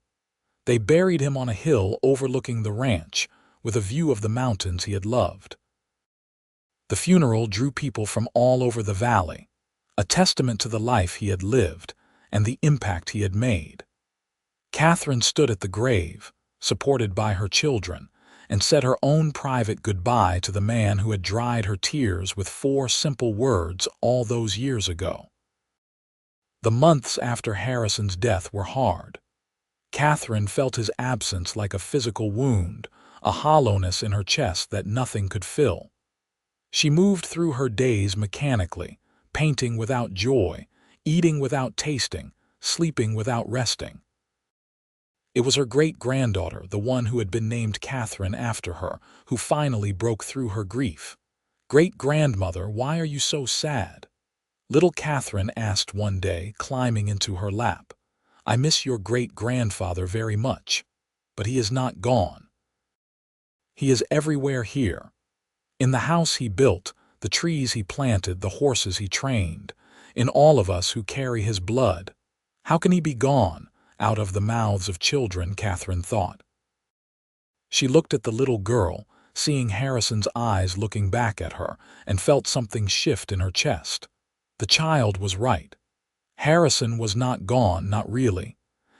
They buried him on a hill overlooking the ranch, with a view of the mountains he had loved. The funeral drew people from all over the valley, a testament to the life he had lived and the impact he had made. Catherine stood at the grave, supported by her children, and said her own private goodbye to the man who had dried her tears with 4 simple words all those years ago. The months after Harrison's death were hard. Catherine felt his absence like a physical wound, a hollowness in her chest that nothing could fill. She moved through her days mechanically, painting without joy, eating without tasting, sleeping without resting. It was her great-granddaughter, the one who had been named Catherine after her, who finally broke through her grief. "Great-grandmother, why are you so sad?" Little Catherine asked one day, climbing into her lap. "I miss your great-grandfather very much, but he is not gone. He is everywhere here. In the house he built, the trees he planted, the horses he trained, in all of us who carry his blood. How can he be gone?" Out of the mouths of children, Catherine thought. She looked at the little girl, seeing Harrison's eyes looking back at her, and felt something shift in her chest. The child was right. Harrison was not gone, not really.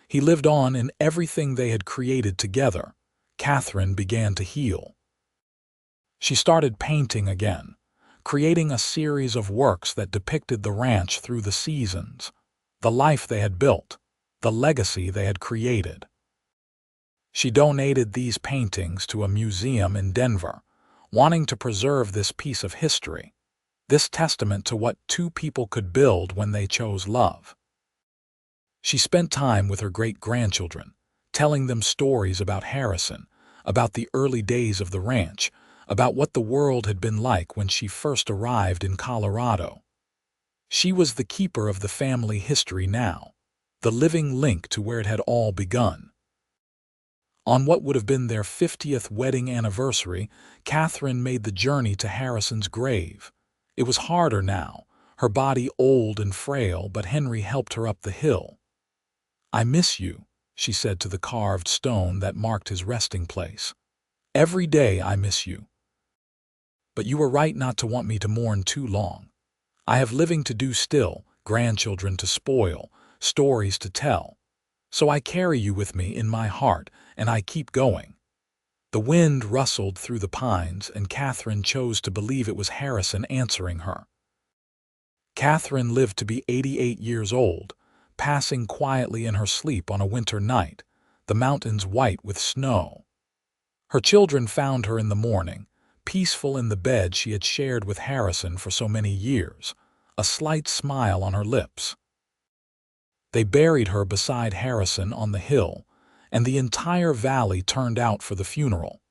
He lived on in everything they had created together. Catherine began to heal. She started painting again, creating a series of works that depicted the ranch through the seasons, the life they had built, the legacy they had created. She donated these paintings to a museum in Denver, wanting to preserve this piece of history, this testament to what two people could build when they chose love. She spent time with her great-grandchildren, telling them stories about Harrison, about the early days of the ranch, about what the world had been like when she first arrived in Colorado. She was the keeper of the family history now, the living link to where it had all begun. On what would have been their 50th wedding anniversary, Catherine made the journey to Harrison's grave. It was harder now, her body old and frail, but Henry helped her up the hill. "I miss you," she said to the carved stone that marked his resting place. "Every day I miss you. But you were right not to want me to mourn too long. I have living to do still, grandchildren to spoil, stories to tell. So I carry you with me in my heart, and I keep going." The wind rustled through the pines, and Catherine chose to believe it was Harrison answering her. Catherine lived to be 88 years old, passing quietly in her sleep on a winter night, the mountains white with snow. Her children found her in the morning, peaceful in the bed she had shared with Harrison for so many years, a slight smile on her lips. They buried her beside Harrison on the hill, and the entire valley turned out for the funeral.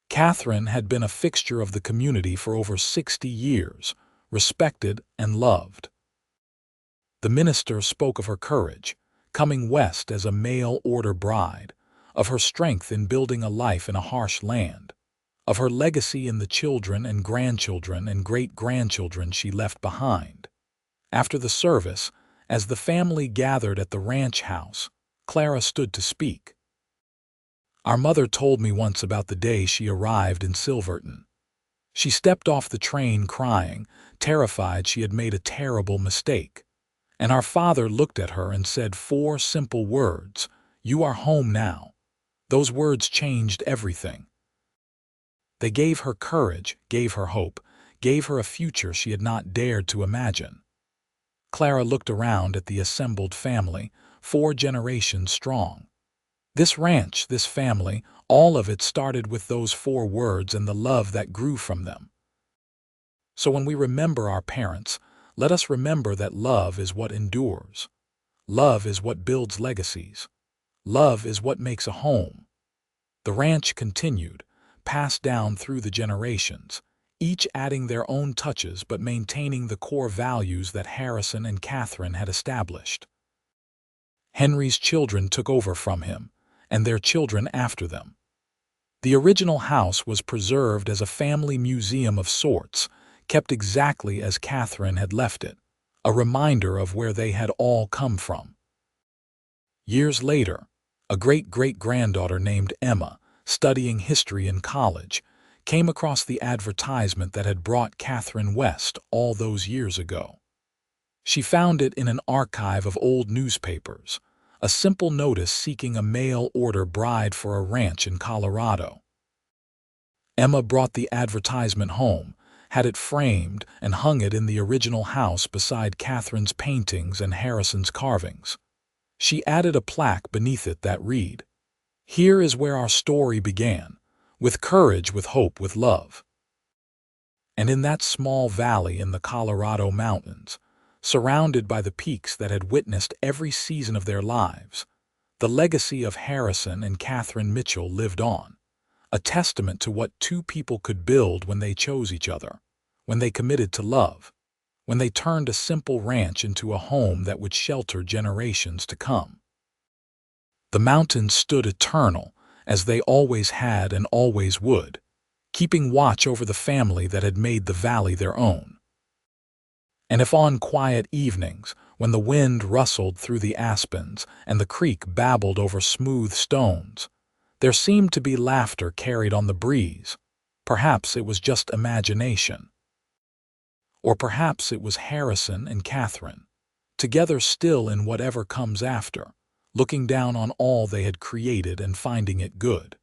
Catherine had been a fixture of the community for over 60 years, respected and loved. The minister spoke of her courage, coming west as a mail-order bride, of her strength in building a life in a harsh land, of her legacy in the children and grandchildren and great-grandchildren she left behind. After the service, as the family gathered at the ranch house, Clara stood to speak. "Our mother told me once about the day she arrived in Silverton. She stepped off the train crying, terrified she had made a terrible mistake. And our father looked at her and said 4 simple words, 'You are home now.' Those words changed everything. They gave her courage, gave her hope, gave her a future she had not dared to imagine." Clara looked around at the assembled family, 4 generations strong. This ranch, this family, all of it started with those 4 words and the love that grew from them. So when we remember our parents, let us remember that love is what endures. Love is what builds legacies. Love is what makes a home. The ranch continued, passed down through the generations, each adding their own touches but maintaining the core values that Harrison and Catherine had established. Henry's children took over from him, and their children after them. The original house was preserved as a family museum of sorts, kept exactly as Catherine had left it, a reminder of where they had all come from. Years later, a great-great-granddaughter named Emma, studying history in college, came across the advertisement that had brought Catherine west all those years ago. She found it in an archive of old newspapers, a simple notice seeking a mail-order bride for a ranch in Colorado. Emma brought the advertisement home, had it framed, and hung it in the original house beside Catherine's paintings and Harrison's carvings. She added a plaque beneath it that read, "Here is where our story began, with courage, with hope, with love." And in that small valley in the Colorado mountains, surrounded by the peaks that had witnessed every season of their lives, the legacy of Harrison and Catherine Mitchell lived on, a testament to what 2 people could build when they chose each other, when they committed to love, when they turned a simple ranch into a home that would shelter generations to come. The mountains stood eternal, as they always had and always would, keeping watch over the family that had made the valley their own. And if on quiet evenings, when the wind rustled through the aspens and the creek babbled over smooth stones, there seemed to be laughter carried on the breeze, perhaps it was just imagination. Or perhaps it was Harrison and Catherine, together still in whatever comes after, looking down on all they had created and finding it good.